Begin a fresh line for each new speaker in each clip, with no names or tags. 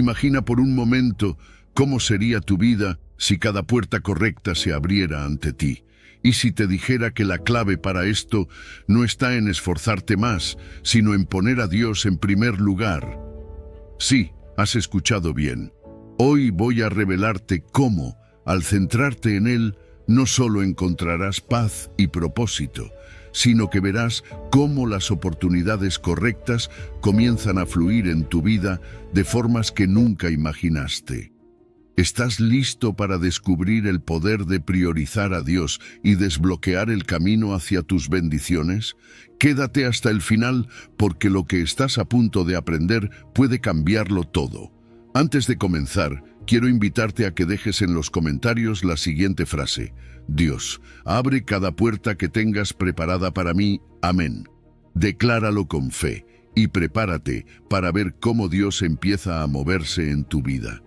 Imagina por un momento cómo sería tu vida si cada puerta correcta se abriera ante ti. Y si te dijera que la clave para esto no está en esforzarte más, sino en poner a Dios en primer lugar. Sí, has escuchado bien. Hoy voy a revelarte cómo, al centrarte en Él, no solo encontrarás paz y propósito, sino que verás cómo las oportunidades correctas comienzan a fluir en tu vida de formas que nunca imaginaste. ¿Estás listo para descubrir el poder de priorizar a Dios y desbloquear el camino hacia tus bendiciones? Quédate hasta el final, porque lo que estás a punto de aprender puede cambiarlo todo. Antes de comenzar, quiero invitarte a que dejes en los comentarios la siguiente frase: Dios, abre cada puerta que tengas preparada para mí. Amén. Decláralo con fe y prepárate para ver cómo Dios empieza a moverse en tu vida.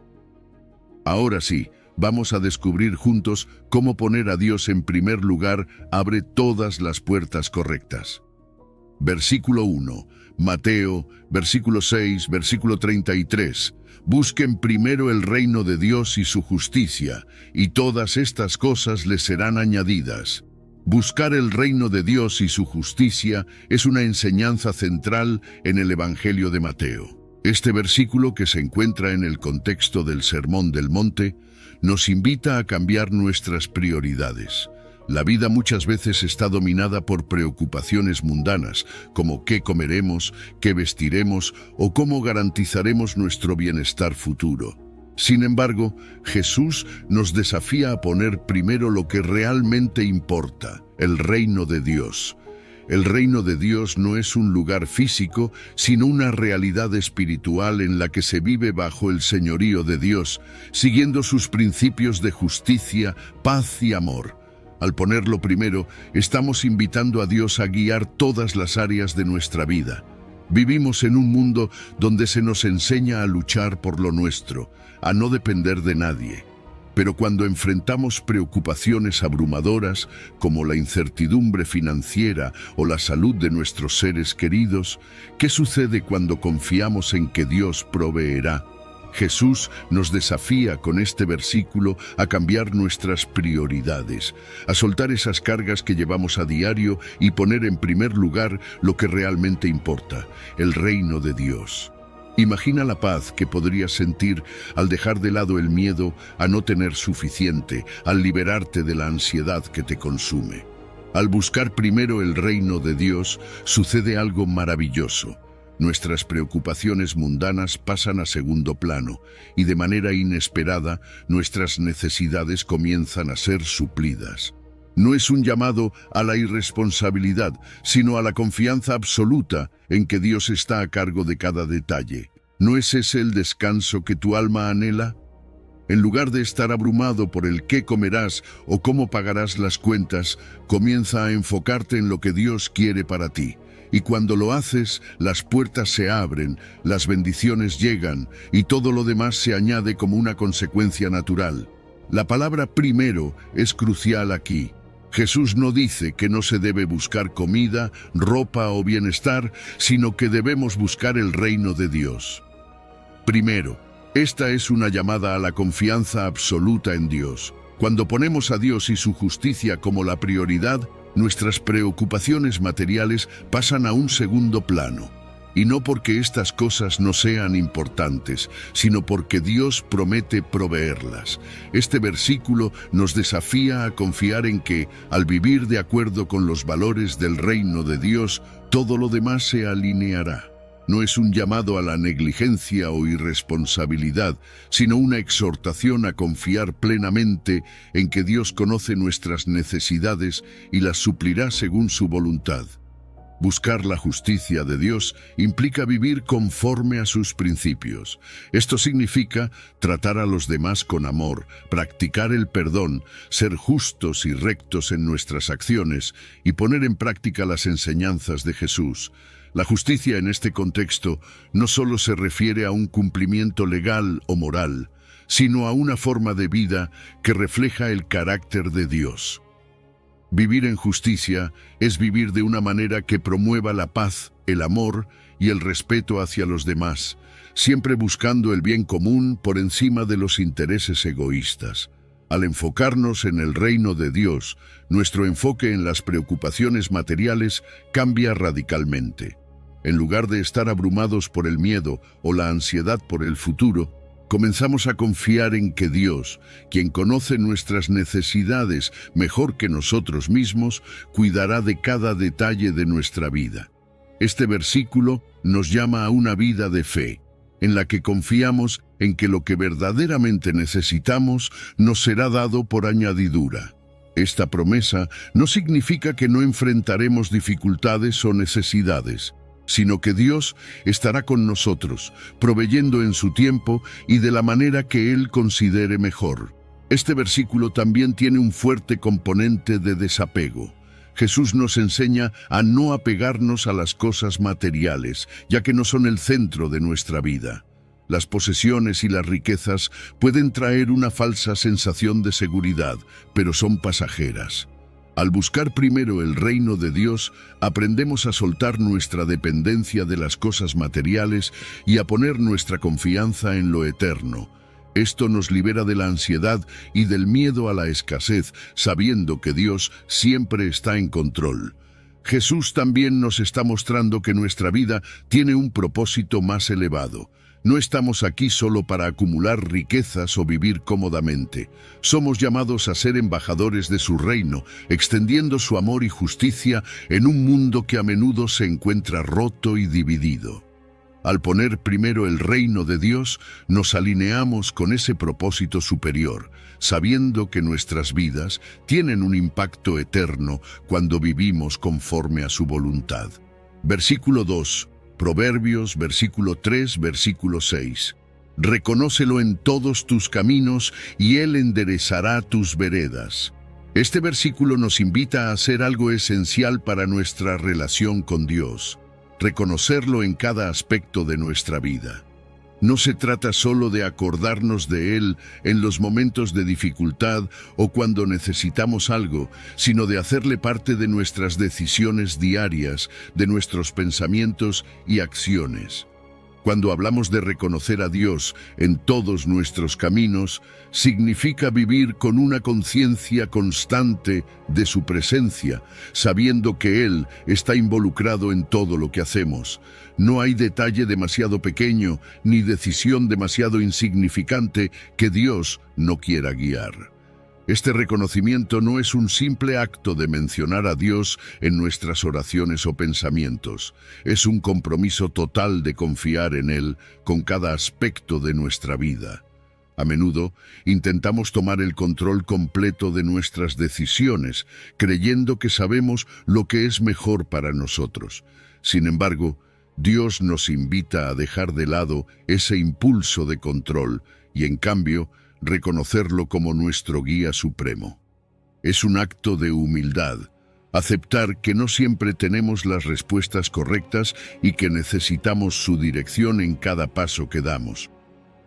Ahora sí, vamos a descubrir juntos cómo poner a Dios en primer lugar abre todas las puertas correctas. Versículo 1, Mateo, versículo 6, versículo 33. Busquen primero el reino de Dios y su justicia, y todas estas cosas les serán añadidas. Buscar el reino de Dios y su justicia es una enseñanza central en el Evangelio de Mateo. Este versículo, que se encuentra en el contexto del Sermón del Monte, nos invita a cambiar nuestras prioridades. La vida muchas veces está dominada por preocupaciones mundanas, como qué comeremos, qué vestiremos o cómo garantizaremos nuestro bienestar futuro. Sin embargo, Jesús nos desafía a poner primero lo que realmente importa, el reino de Dios. El reino de Dios no es un lugar físico, sino una realidad espiritual en la que se vive bajo el señorío de Dios, siguiendo sus principios de justicia, paz y amor. Al ponerlo primero, estamos invitando a Dios a guiar todas las áreas de nuestra vida. Vivimos en un mundo donde se nos enseña a luchar por lo nuestro, a no depender de nadie. Pero cuando enfrentamos preocupaciones abrumadoras, como la incertidumbre financiera o la salud de nuestros seres queridos, ¿qué sucede cuando confiamos en que Dios proveerá? Jesús nos desafía con este versículo a cambiar nuestras prioridades, a soltar esas cargas que llevamos a diario y poner en primer lugar lo que realmente importa, el reino de Dios. Imagina la paz que podrías sentir al dejar de lado el miedo a no tener suficiente, al liberarte de la ansiedad que te consume. Al buscar primero el reino de Dios, sucede algo maravilloso. Nuestras preocupaciones mundanas pasan a segundo plano y de manera inesperada nuestras necesidades comienzan a ser suplidas. No es un llamado a la irresponsabilidad, sino a la confianza absoluta en que Dios está a cargo de cada detalle. ¿No es ese el descanso que tu alma anhela? En lugar de estar abrumado por el qué comerás o cómo pagarás las cuentas, comienza a enfocarte en lo que Dios quiere para ti. Y cuando lo haces, las puertas se abren, las bendiciones llegan y todo lo demás se añade como una consecuencia natural. La palabra primero es crucial aquí. Jesús no dice que no se debe buscar comida, ropa o bienestar, sino que debemos buscar el reino de Dios. Primero, esta es una llamada a la confianza absoluta en Dios. Cuando ponemos a Dios y su justicia como la prioridad, nuestras preocupaciones materiales pasan a un segundo plano. Y no porque estas cosas no sean importantes, sino porque Dios promete proveerlas. Este versículo nos desafía a confiar en que, al vivir de acuerdo con los valores del reino de Dios, todo lo demás se alineará. No es un llamado a la negligencia o irresponsabilidad, sino una exhortación a confiar plenamente en que Dios conoce nuestras necesidades y las suplirá según su voluntad. Buscar la justicia de Dios implica vivir conforme a sus principios. Esto significa tratar a los demás con amor, practicar el perdón, ser justos y rectos en nuestras acciones y poner en práctica las enseñanzas de Jesús. La justicia en este contexto no solo se refiere a un cumplimiento legal o moral, sino a una forma de vida que refleja el carácter de Dios. Vivir en justicia es vivir de una manera que promueva la paz, el amor y el respeto hacia los demás, siempre buscando el bien común por encima de los intereses egoístas. Al enfocarnos en el reino de Dios, nuestro enfoque en las preocupaciones materiales cambia radicalmente. En lugar de estar abrumados por el miedo o la ansiedad por el futuro, comenzamos a confiar en que Dios, quien conoce nuestras necesidades mejor que nosotros mismos, cuidará de cada detalle de nuestra vida. Este versículo nos llama a una vida de fe, en la que confiamos en que lo que verdaderamente necesitamos nos será dado por añadidura. Esta promesa no significa que no enfrentaremos dificultades o necesidades, sino que Dios estará con nosotros, proveyendo en su tiempo y de la manera que Él considere mejor. Este versículo también tiene un fuerte componente de desapego. Jesús nos enseña a no apegarnos a las cosas materiales, ya que no son el centro de nuestra vida. Las posesiones y las riquezas pueden traer una falsa sensación de seguridad, pero son pasajeras. Al buscar primero el reino de Dios, aprendemos a soltar nuestra dependencia de las cosas materiales y a poner nuestra confianza en lo eterno. Esto nos libera de la ansiedad y del miedo a la escasez, sabiendo que Dios siempre está en control. Jesús también nos está mostrando que nuestra vida tiene un propósito más elevado. No estamos aquí solo para acumular riquezas o vivir cómodamente. Somos llamados a ser embajadores de su reino, extendiendo su amor y justicia en un mundo que a menudo se encuentra roto y dividido. Al poner primero el reino de Dios, nos alineamos con ese propósito superior, sabiendo que nuestras vidas tienen un impacto eterno cuando vivimos conforme a su voluntad. Versículo 2. Proverbios, versículo 3, versículo 6. Reconócelo en todos tus caminos y Él enderezará tus veredas. Este versículo nos invita a hacer algo esencial para nuestra relación con Dios, reconocerlo en cada aspecto de nuestra vida. No se trata solo de acordarnos de Él en los momentos de dificultad o cuando necesitamos algo, sino de hacerle parte de nuestras decisiones diarias, de nuestros pensamientos y acciones. Cuando hablamos de reconocer a Dios en todos nuestros caminos, significa vivir con una conciencia constante de su presencia, sabiendo que Él está involucrado en todo lo que hacemos. No hay detalle demasiado pequeño ni decisión demasiado insignificante que Dios no quiera guiar. Este reconocimiento no es un simple acto de mencionar a Dios en nuestras oraciones o pensamientos. Es un compromiso total de confiar en Él con cada aspecto de nuestra vida. A menudo intentamos tomar el control completo de nuestras decisiones, creyendo que sabemos lo que es mejor para nosotros. Sin embargo, Dios nos invita a dejar de lado ese impulso de control y, en cambio, reconocerlo como nuestro guía supremo. Es un acto de humildad, aceptar que no siempre tenemos las respuestas correctas y que necesitamos su dirección en cada paso que damos.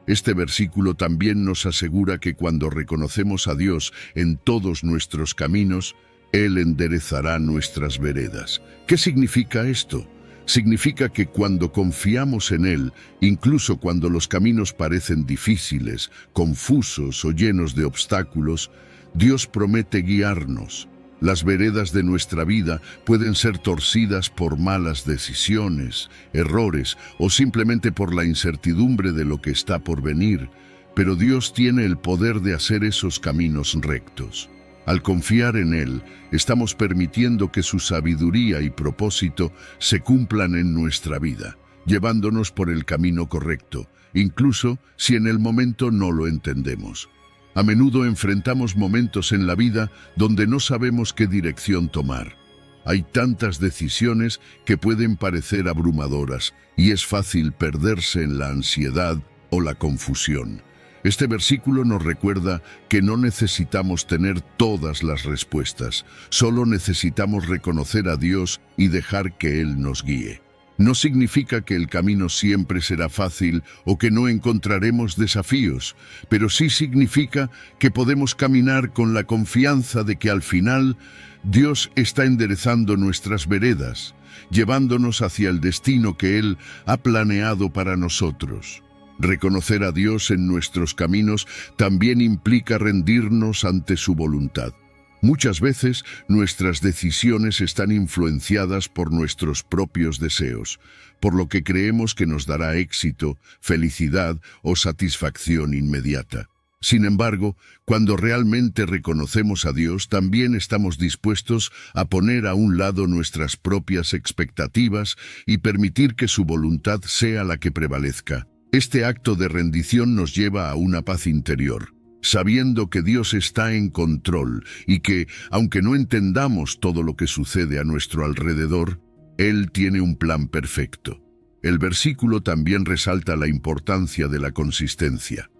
Este versículo también nos asegura que cuando reconocemos a Dios en todos nuestros caminos, Él enderezará nuestras veredas. ¿Qué significa esto? Significa que cuando confiamos en Él, incluso cuando los caminos parecen difíciles, confusos o llenos de obstáculos, Dios promete guiarnos. Las veredas de nuestra vida pueden ser torcidas por malas decisiones, errores o simplemente por la incertidumbre de lo que está por venir, pero Dios tiene el poder de hacer esos caminos rectos. Al confiar en Él, estamos permitiendo que su sabiduría y propósito se cumplan en nuestra vida, llevándonos por el camino correcto, incluso si en el momento no lo entendemos. A menudo enfrentamos momentos en la vida donde no sabemos qué dirección tomar. Hay tantas decisiones que pueden parecer abrumadoras y es fácil perderse en la ansiedad o la confusión. Este versículo nos recuerda que no necesitamos tener todas las respuestas, solo necesitamos reconocer a Dios y dejar que Él nos guíe. No significa que el camino siempre será fácil o que no encontraremos desafíos, pero sí significa que podemos caminar con la confianza de que al final Dios está enderezando nuestras veredas, llevándonos hacia el destino que Él ha planeado para nosotros. Reconocer a Dios en nuestros caminos también implica rendirnos ante su voluntad. Muchas veces nuestras decisiones están influenciadas por nuestros propios deseos, por lo que creemos que nos dará éxito, felicidad o satisfacción inmediata. Sin embargo, cuando realmente reconocemos a Dios, también estamos dispuestos a poner a un lado nuestras propias expectativas y permitir que su voluntad sea la que prevalezca. Este acto de rendición nos lleva a una paz interior, sabiendo que Dios está en control y que, aunque no entendamos todo lo que sucede a nuestro alrededor, Él tiene un plan perfecto. El versículo también resalta la importancia de la consistencia.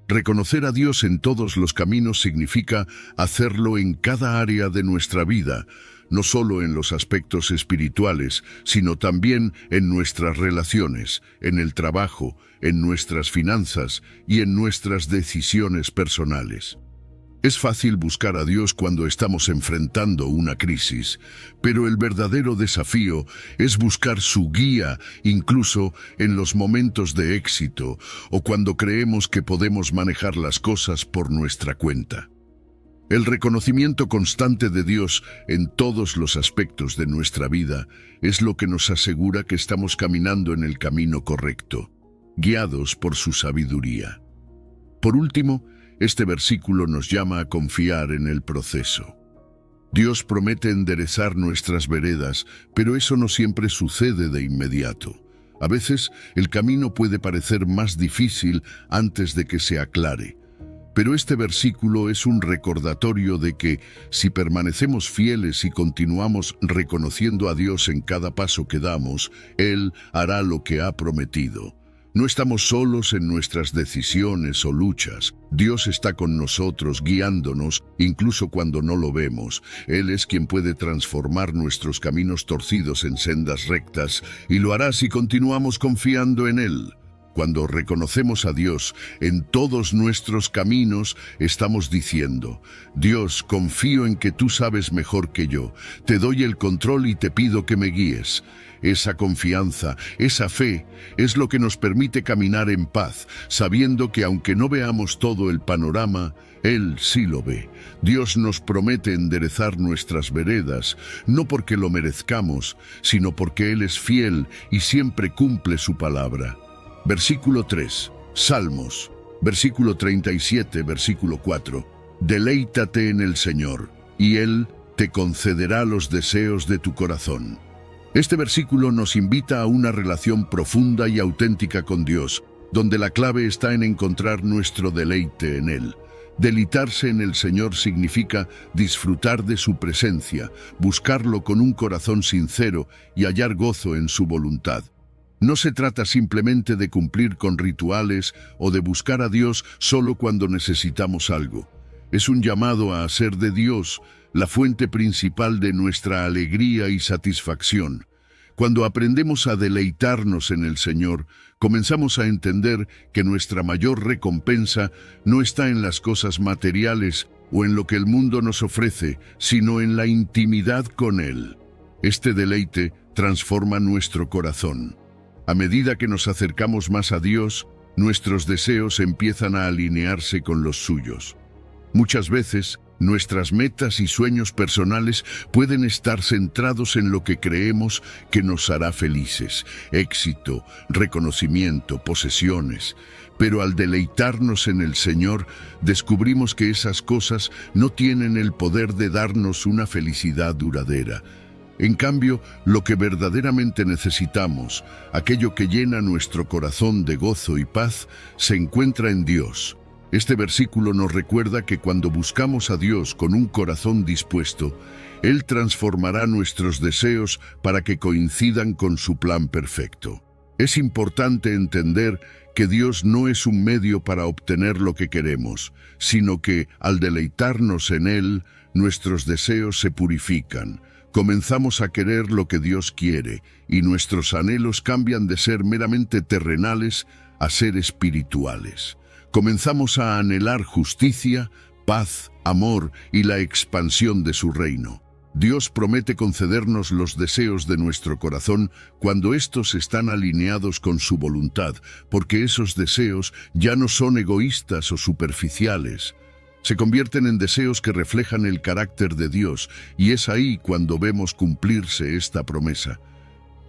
Reconocer a Dios en todos los caminos significa hacerlo en cada área de nuestra vida, no solo en los aspectos espirituales, sino también en nuestras relaciones, en el trabajo, en nuestras finanzas y en nuestras decisiones personales. Es fácil buscar a Dios cuando estamos enfrentando una crisis, pero el verdadero desafío es buscar su guía incluso en los momentos de éxito o cuando creemos que podemos manejar las cosas por nuestra cuenta. El reconocimiento constante de Dios en todos los aspectos de nuestra vida es lo que nos asegura que estamos caminando en el camino correcto, guiados por su sabiduría. Por último, este versículo nos llama a confiar en el proceso. Dios promete enderezar nuestras veredas, pero eso no siempre sucede de inmediato. A veces, el camino puede parecer más difícil antes de que se aclare. Pero este versículo es un recordatorio de que, si permanecemos fieles y continuamos reconociendo a Dios en cada paso que damos, Él hará lo que ha prometido. No estamos solos en nuestras decisiones o luchas. Dios está con nosotros, guiándonos, incluso cuando no lo vemos. Él es quien puede transformar nuestros caminos torcidos en sendas rectas, y lo hará si continuamos confiando en Él. Cuando reconocemos a Dios en todos nuestros caminos, estamos diciendo: Dios, confío en que tú sabes mejor que yo. Te doy el control y te pido que me guíes. Esa confianza, esa fe, es lo que nos permite caminar en paz, sabiendo que aunque no veamos todo el panorama, Él sí lo ve. Dios nos promete enderezar nuestras veredas, no porque lo merezcamos, sino porque Él es fiel y siempre cumple su palabra. Versículo 3, Salmos, versículo 37, versículo 4. Deleítate en el Señor, y Él te concederá los deseos de tu corazón. Este versículo nos invita a una relación profunda y auténtica con Dios, donde la clave está en encontrar nuestro deleite en Él. Deleitarse en el Señor significa disfrutar de su presencia, buscarlo con un corazón sincero y hallar gozo en su voluntad. No se trata simplemente de cumplir con rituales o de buscar a Dios solo cuando necesitamos algo. Es un llamado a hacer de Dios la fuente principal de nuestra alegría y satisfacción. Cuando aprendemos a deleitarnos en el Señor, comenzamos a entender que nuestra mayor recompensa no está en las cosas materiales o en lo que el mundo nos ofrece, sino en la intimidad con Él. Este deleite transforma nuestro corazón. A medida que nos acercamos más a Dios, nuestros deseos empiezan a alinearse con los suyos. Muchas veces, nuestras metas y sueños personales pueden estar centrados en lo que creemos que nos hará felices: éxito, reconocimiento, posesiones. Pero al deleitarnos en el Señor, descubrimos que esas cosas no tienen el poder de darnos una felicidad duradera. En cambio, lo que verdaderamente necesitamos, aquello que llena nuestro corazón de gozo y paz, se encuentra en Dios. Este versículo nos recuerda que cuando buscamos a Dios con un corazón dispuesto, Él transformará nuestros deseos para que coincidan con su plan perfecto. Es importante entender que Dios no es un medio para obtener lo que queremos, sino que, al deleitarnos en Él, nuestros deseos se purifican. Comenzamos a querer lo que Dios quiere, y nuestros anhelos cambian de ser meramente terrenales a ser espirituales. Comenzamos a anhelar justicia, paz, amor y la expansión de su reino. Dios promete concedernos los deseos de nuestro corazón cuando estos están alineados con su voluntad, porque esos deseos ya no son egoístas o superficiales. Se convierten en deseos que reflejan el carácter de Dios, y es ahí cuando vemos cumplirse esta promesa.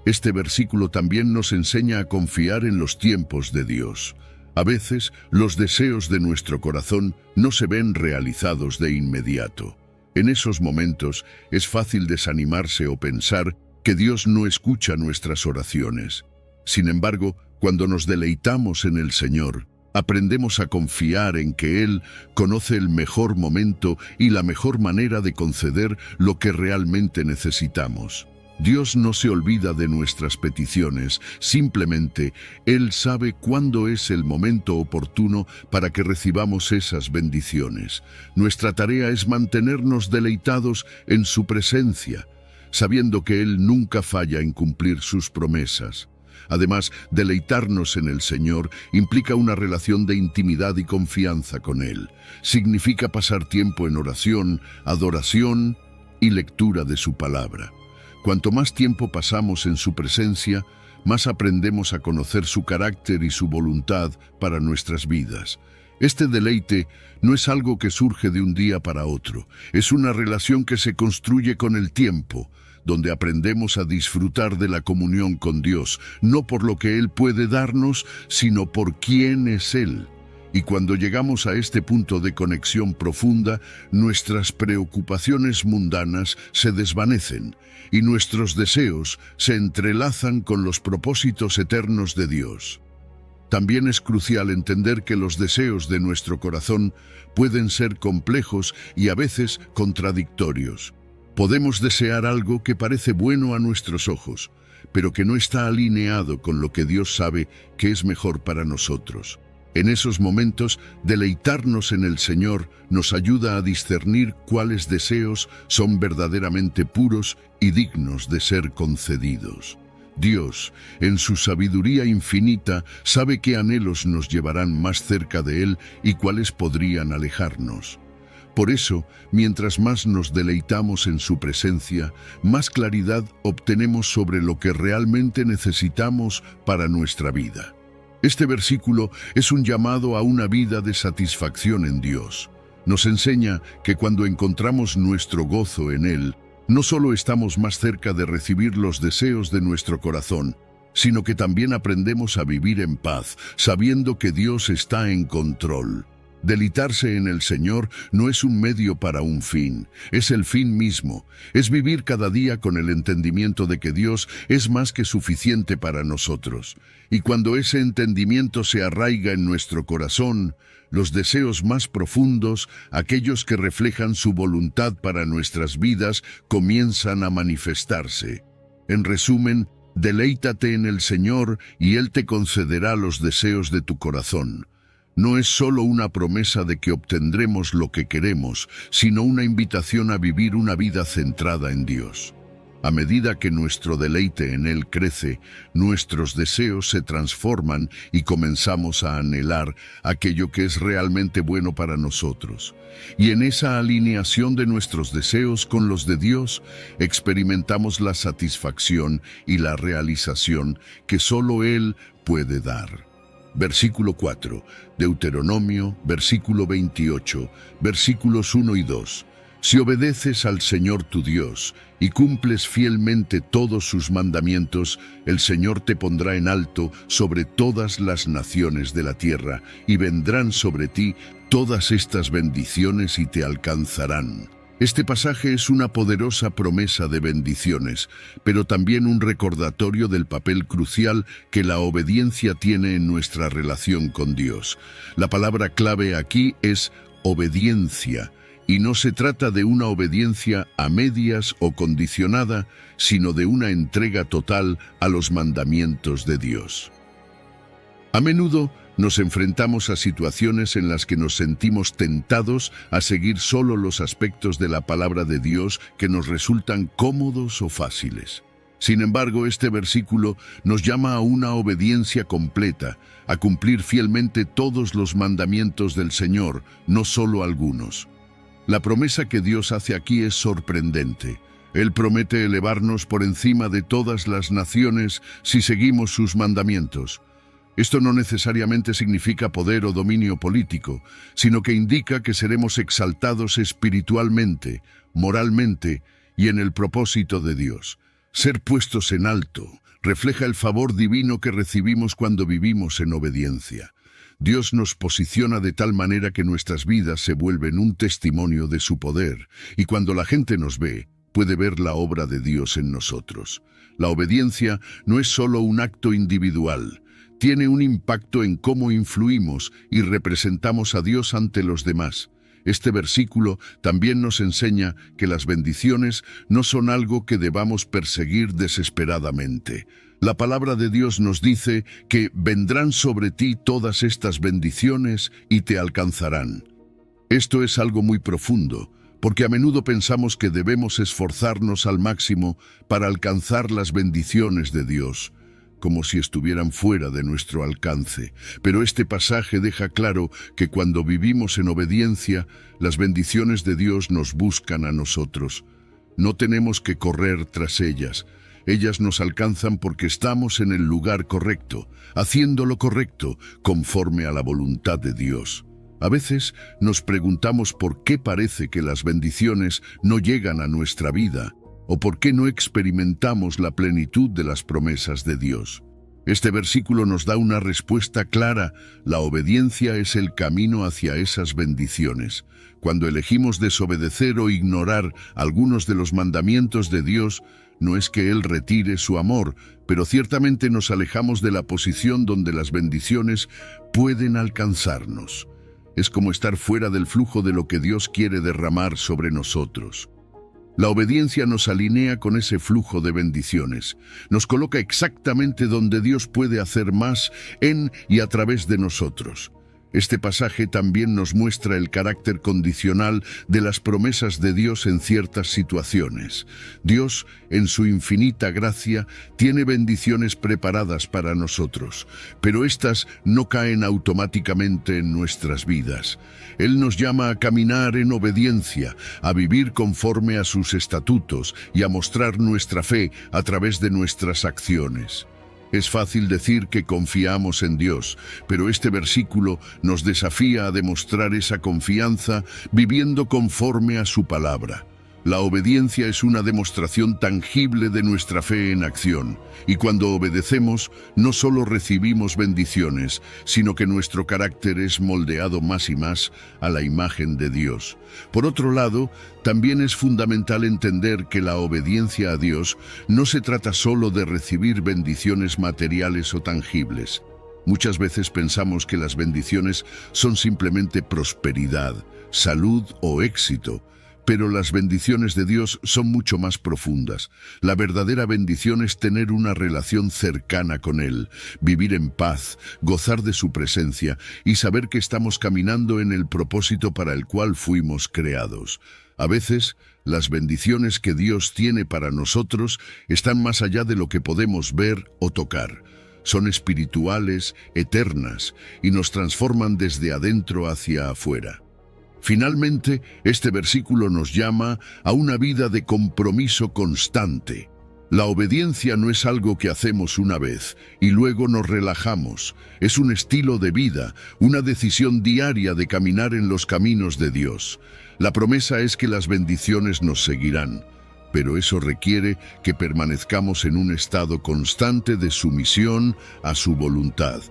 Este versículo también nos enseña a confiar en los tiempos de Dios. A veces, los deseos de nuestro corazón no se ven realizados de inmediato. En esos momentos es fácil desanimarse o pensar que Dios no escucha nuestras oraciones. Sin embargo, cuando nos deleitamos en el Señor, aprendemos a confiar en que Él conoce el mejor momento y la mejor manera de conceder lo que realmente necesitamos. Dios no se olvida de nuestras peticiones, simplemente Él sabe cuándo es el momento oportuno para que recibamos esas bendiciones. Nuestra tarea es mantenernos deleitados en su presencia, sabiendo que Él nunca falla en cumplir sus promesas. Además, deleitarnos en el Señor implica una relación de intimidad y confianza con Él. Significa pasar tiempo en oración, adoración y lectura de su palabra. Cuanto más tiempo pasamos en su presencia, más aprendemos a conocer su carácter y su voluntad para nuestras vidas. Este deleite no es algo que surge de un día para otro, es una relación que se construye con el tiempo, donde aprendemos a disfrutar de la comunión con Dios, no por lo que Él puede darnos, sino por quién es Él. Y cuando llegamos a este punto de conexión profunda, nuestras preocupaciones mundanas se desvanecen y nuestros deseos se entrelazan con los propósitos eternos de Dios. También es crucial entender que los deseos de nuestro corazón pueden ser complejos y a veces contradictorios. Podemos desear algo que parece bueno a nuestros ojos, pero que no está alineado con lo que Dios sabe que es mejor para nosotros. En esos momentos, deleitarnos en el Señor nos ayuda a discernir cuáles deseos son verdaderamente puros y dignos de ser concedidos. Dios, en su sabiduría infinita, sabe qué anhelos nos llevarán más cerca de Él y cuáles podrían alejarnos. Por eso, mientras más nos deleitamos en su presencia, más claridad obtenemos sobre lo que realmente necesitamos para nuestra vida. Este versículo es un llamado a una vida de satisfacción en Dios. Nos enseña que cuando encontramos nuestro gozo en Él, no solo estamos más cerca de recibir los deseos de nuestro corazón, sino que también aprendemos a vivir en paz, sabiendo que Dios está en control. Deleitarse en el Señor no es un medio para un fin, es el fin mismo. Es vivir cada día con el entendimiento de que Dios es más que suficiente para nosotros. Y cuando ese entendimiento se arraiga en nuestro corazón, los deseos más profundos, aquellos que reflejan su voluntad para nuestras vidas, comienzan a manifestarse. En resumen, deleítate en el Señor y Él te concederá los deseos de tu corazón. No es solo una promesa de que obtendremos lo que queremos, sino una invitación a vivir una vida centrada en Dios. A medida que nuestro deleite en Él crece, nuestros deseos se transforman y comenzamos a anhelar aquello que es realmente bueno para nosotros. Y en esa alineación de nuestros deseos con los de Dios, experimentamos la satisfacción y la realización que solo Él puede dar. Versículo 4, Deuteronomio, versículo 28, versículos 1 y 2. Si obedeces al Señor tu Dios y cumples fielmente todos sus mandamientos, el Señor te pondrá en alto sobre todas las naciones de la tierra, y vendrán sobre ti todas estas bendiciones y te alcanzarán. Este pasaje es una poderosa promesa de bendiciones, pero también un recordatorio del papel crucial que la obediencia tiene en nuestra relación con Dios. La palabra clave aquí es obediencia, y no se trata de una obediencia a medias o condicionada, sino de una entrega total a los mandamientos de Dios. A menudo nos enfrentamos a situaciones en las que nos sentimos tentados a seguir solo los aspectos de la palabra de Dios que nos resultan cómodos o fáciles. Sin embargo, este versículo nos llama a una obediencia completa, a cumplir fielmente todos los mandamientos del Señor, no solo algunos. La promesa que Dios hace aquí es sorprendente. Él promete elevarnos por encima de todas las naciones si seguimos sus mandamientos. Esto no necesariamente significa poder o dominio político, sino que indica que seremos exaltados espiritualmente, moralmente y en el propósito de Dios. Ser puestos en alto refleja el favor divino que recibimos cuando vivimos en obediencia. Dios nos posiciona de tal manera que nuestras vidas se vuelven un testimonio de su poder, y cuando la gente nos ve, puede ver la obra de Dios en nosotros. La obediencia no es solo un acto individual, tiene un impacto en cómo influimos y representamos a Dios ante los demás. Este versículo también nos enseña que las bendiciones no son algo que debamos perseguir desesperadamente. La palabra de Dios nos dice que vendrán sobre ti todas estas bendiciones y te alcanzarán. Esto es algo muy profundo, porque a menudo pensamos que debemos esforzarnos al máximo para alcanzar las bendiciones de Dios, como si estuvieran fuera de nuestro alcance. Pero este pasaje deja claro que cuando vivimos en obediencia, las bendiciones de Dios nos buscan a nosotros. No tenemos que correr tras ellas. Ellas nos alcanzan porque estamos en el lugar correcto, haciendo lo correcto, conforme a la voluntad de Dios. A veces nos preguntamos por qué parece que las bendiciones no llegan a nuestra vida, o por qué no experimentamos la plenitud de las promesas de Dios. Este versículo nos da una respuesta clara: la obediencia es el camino hacia esas bendiciones. Cuando elegimos desobedecer o ignorar algunos de los mandamientos de Dios, no es que Él retire su amor, pero ciertamente nos alejamos de la posición donde las bendiciones pueden alcanzarnos. Es como estar fuera del flujo de lo que Dios quiere derramar sobre nosotros. La obediencia nos alinea con ese flujo de bendiciones. Nos coloca exactamente donde Dios puede hacer más en y a través de nosotros. Este pasaje también nos muestra el carácter condicional de las promesas de Dios en ciertas situaciones. Dios, en su infinita gracia, tiene bendiciones preparadas para nosotros, pero éstas no caen automáticamente en nuestras vidas. Él nos llama a caminar en obediencia, a vivir conforme a sus estatutos y a mostrar nuestra fe a través de nuestras acciones. Es fácil decir que confiamos en Dios, pero este versículo nos desafía a demostrar esa confianza viviendo conforme a su palabra. La obediencia es una demostración tangible de nuestra fe en acción, y cuando obedecemos, no solo recibimos bendiciones, sino que nuestro carácter es moldeado más y más a la imagen de Dios. Por otro lado, también es fundamental entender que la obediencia a Dios no se trata solo de recibir bendiciones materiales o tangibles. Muchas veces pensamos que las bendiciones son simplemente prosperidad, salud o éxito, pero las bendiciones de Dios son mucho más profundas. La verdadera bendición es tener una relación cercana con Él, vivir en paz, gozar de su presencia y saber que estamos caminando en el propósito para el cual fuimos creados. A veces, las bendiciones que Dios tiene para nosotros están más allá de lo que podemos ver o tocar. Son espirituales, eternas, y nos transforman desde adentro hacia afuera. Finalmente, este versículo nos llama a una vida de compromiso constante. La obediencia no es algo que hacemos una vez y luego nos relajamos. Es un estilo de vida, una decisión diaria de caminar en los caminos de Dios. La promesa es que las bendiciones nos seguirán, pero eso requiere que permanezcamos en un estado constante de sumisión a su voluntad.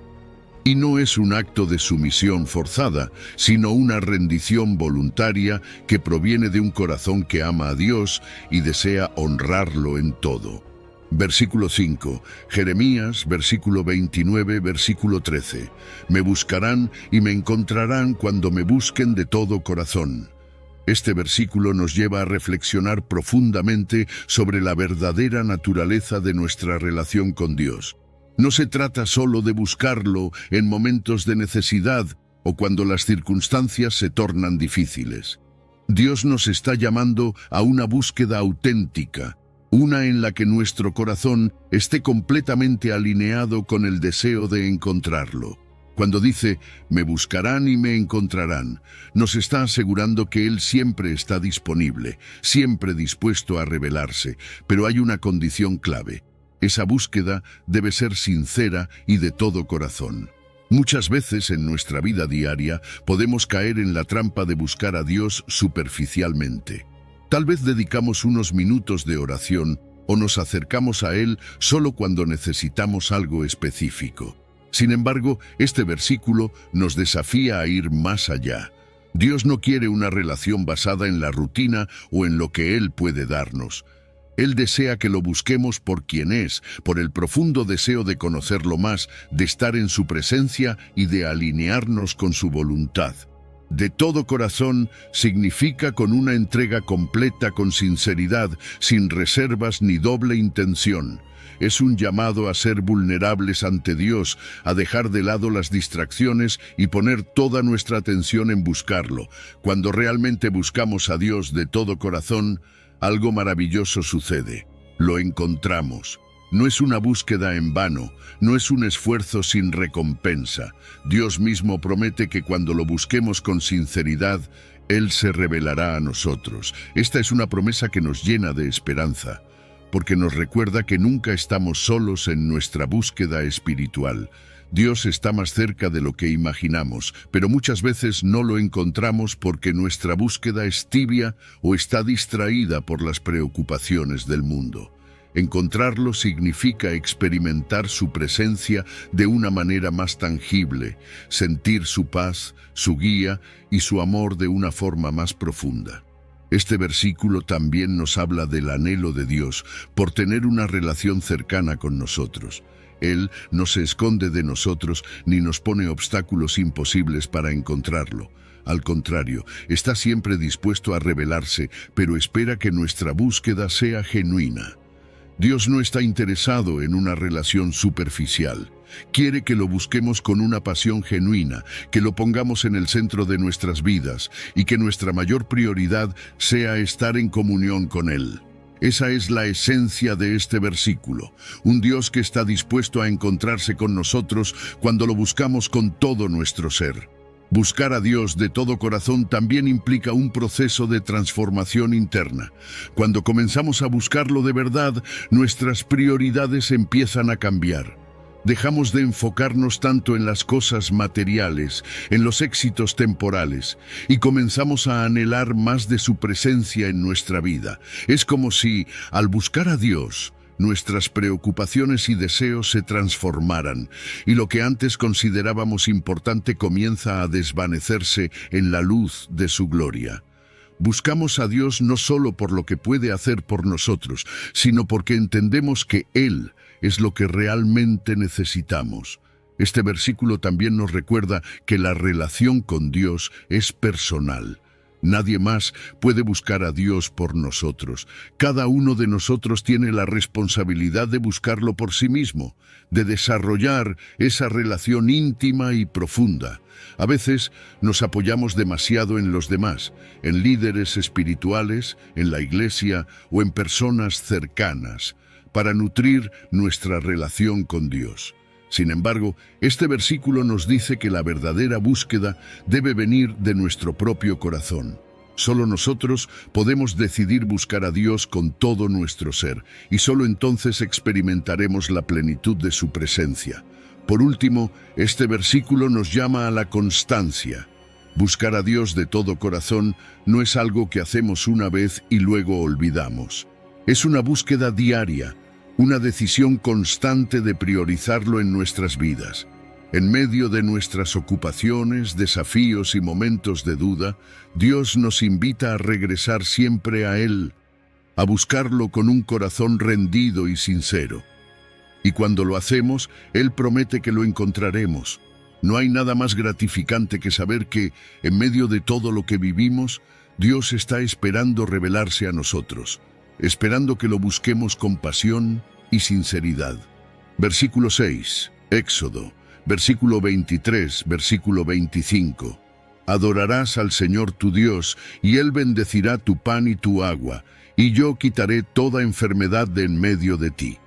Y no es un acto de sumisión forzada, sino una rendición voluntaria que proviene de un corazón que ama a Dios y desea honrarlo en todo. Versículo 5, Jeremías, versículo 29, versículo 13. Me buscarán y me encontrarán cuando me busquen de todo corazón. Este versículo nos lleva a reflexionar profundamente sobre la verdadera naturaleza de nuestra relación con Dios. No se trata solo de buscarlo en momentos de necesidad o cuando las circunstancias se tornan difíciles. Dios nos está llamando a una búsqueda auténtica, una en la que nuestro corazón esté completamente alineado con el deseo de encontrarlo. Cuando dice, me buscarán y me encontrarán, nos está asegurando que Él siempre está disponible, siempre dispuesto a revelarse, pero hay una condición clave. Esa búsqueda debe ser sincera y de todo corazón. Muchas veces en nuestra vida diaria podemos caer en la trampa de buscar a Dios superficialmente. Tal vez dedicamos unos minutos de oración o nos acercamos a Él solo cuando necesitamos algo específico. Sin embargo, este versículo nos desafía a ir más allá. Dios no quiere una relación basada en la rutina o en lo que Él puede darnos. Él desea que lo busquemos por quien es, por el profundo deseo de conocerlo más, de estar en su presencia y de alinearnos con su voluntad. De todo corazón significa con una entrega completa, con sinceridad, sin reservas ni doble intención. Es un llamado a ser vulnerables ante Dios, a dejar de lado las distracciones y poner toda nuestra atención en buscarlo. Cuando realmente buscamos a Dios de todo corazón, algo maravilloso sucede. Lo encontramos. No es una búsqueda en vano, no es un esfuerzo sin recompensa. Dios mismo promete que cuando lo busquemos con sinceridad, Él se revelará a nosotros. Esta es una promesa que nos llena de esperanza, porque nos recuerda que nunca estamos solos en nuestra búsqueda espiritual. Dios está más cerca de lo que imaginamos, pero muchas veces no lo encontramos porque nuestra búsqueda es tibia o está distraída por las preocupaciones del mundo. Encontrarlo significa experimentar su presencia de una manera más tangible, sentir su paz, su guía y su amor de una forma más profunda. Este versículo también nos habla del anhelo de Dios por tener una relación cercana con nosotros. Él no se esconde de nosotros ni nos pone obstáculos imposibles para encontrarlo. Al contrario, está siempre dispuesto a revelarse, pero espera que nuestra búsqueda sea genuina. Dios no está interesado en una relación superficial. Quiere que lo busquemos con una pasión genuina, que lo pongamos en el centro de nuestras vidas y que nuestra mayor prioridad sea estar en comunión con Él. Esa es la esencia de este versículo, un Dios que está dispuesto a encontrarse con nosotros cuando lo buscamos con todo nuestro ser. Buscar a Dios de todo corazón también implica un proceso de transformación interna. Cuando comenzamos a buscarlo de verdad, nuestras prioridades empiezan a cambiar. Dejamos de enfocarnos tanto en las cosas materiales, en los éxitos temporales, y comenzamos a anhelar más de su presencia en nuestra vida. Es como si, al buscar a Dios, nuestras preocupaciones y deseos se transformaran, y lo que antes considerábamos importante comienza a desvanecerse en la luz de su gloria. Buscamos a Dios no solo por lo que puede hacer por nosotros, sino porque entendemos que Él es lo que realmente necesitamos. Este versículo también nos recuerda que la relación con Dios es personal. Nadie más puede buscar a Dios por nosotros. Cada uno de nosotros tiene la responsabilidad de buscarlo por sí mismo, de desarrollar esa relación íntima y profunda. A veces nos apoyamos demasiado en los demás, en líderes espirituales, en la iglesia o en personas cercanas, para nutrir nuestra relación con Dios. Sin embargo, este versículo nos dice que la verdadera búsqueda debe venir de nuestro propio corazón. Solo nosotros podemos decidir buscar a Dios con todo nuestro ser, y solo entonces experimentaremos la plenitud de su presencia. Por último, este versículo nos llama a la constancia. Buscar a Dios de todo corazón no es algo que hacemos una vez y luego olvidamos. Es una búsqueda diaria, una decisión constante de priorizarlo en nuestras vidas. En medio de nuestras ocupaciones, desafíos y momentos de duda, Dios nos invita a regresar siempre a Él, a buscarlo con un corazón rendido y sincero. Y cuando lo hacemos, Él promete que lo encontraremos. No hay nada más gratificante que saber que, en medio de todo lo que vivimos, Dios está esperando revelarse a nosotros, esperando que lo busquemos con pasión y sinceridad. Versículo 6, Éxodo, versículo 23, versículo 25. Adorarás al Señor tu Dios, y Él bendecirá tu pan y tu agua, y yo quitaré toda enfermedad de en medio de ti.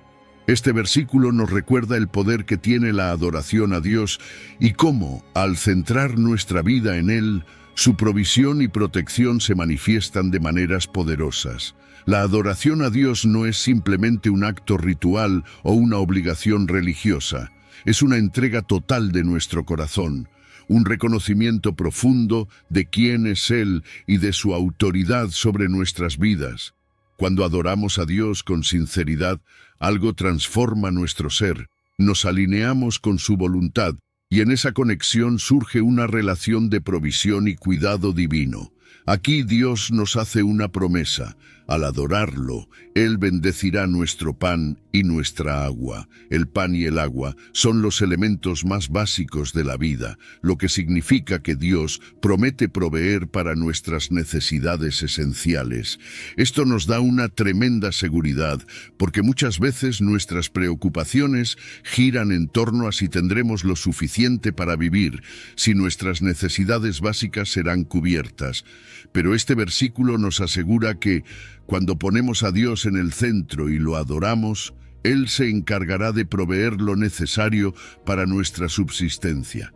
Este versículo nos recuerda el poder que tiene la adoración a Dios y cómo, al centrar nuestra vida en Él, su provisión y protección se manifiestan de maneras poderosas. La adoración a Dios no es simplemente un acto ritual o una obligación religiosa. Es una entrega total de nuestro corazón, un reconocimiento profundo de quién es Él y de su autoridad sobre nuestras vidas. Cuando adoramos a Dios con sinceridad, algo transforma nuestro ser, nos alineamos con su voluntad y en esa conexión surge una relación de provisión y cuidado divino. Aquí Dios nos hace una promesa. Al adorarlo, Él bendecirá nuestro pan y nuestra agua. El pan y el agua son los elementos más básicos de la vida, lo que significa que Dios promete proveer para nuestras necesidades esenciales. Esto nos da una tremenda seguridad, porque muchas veces nuestras preocupaciones giran en torno a si tendremos lo suficiente para vivir, si nuestras necesidades básicas serán cubiertas. Pero este versículo nos asegura que, cuando ponemos a Dios en el centro y lo adoramos, Él se encargará de proveer lo necesario para nuestra subsistencia.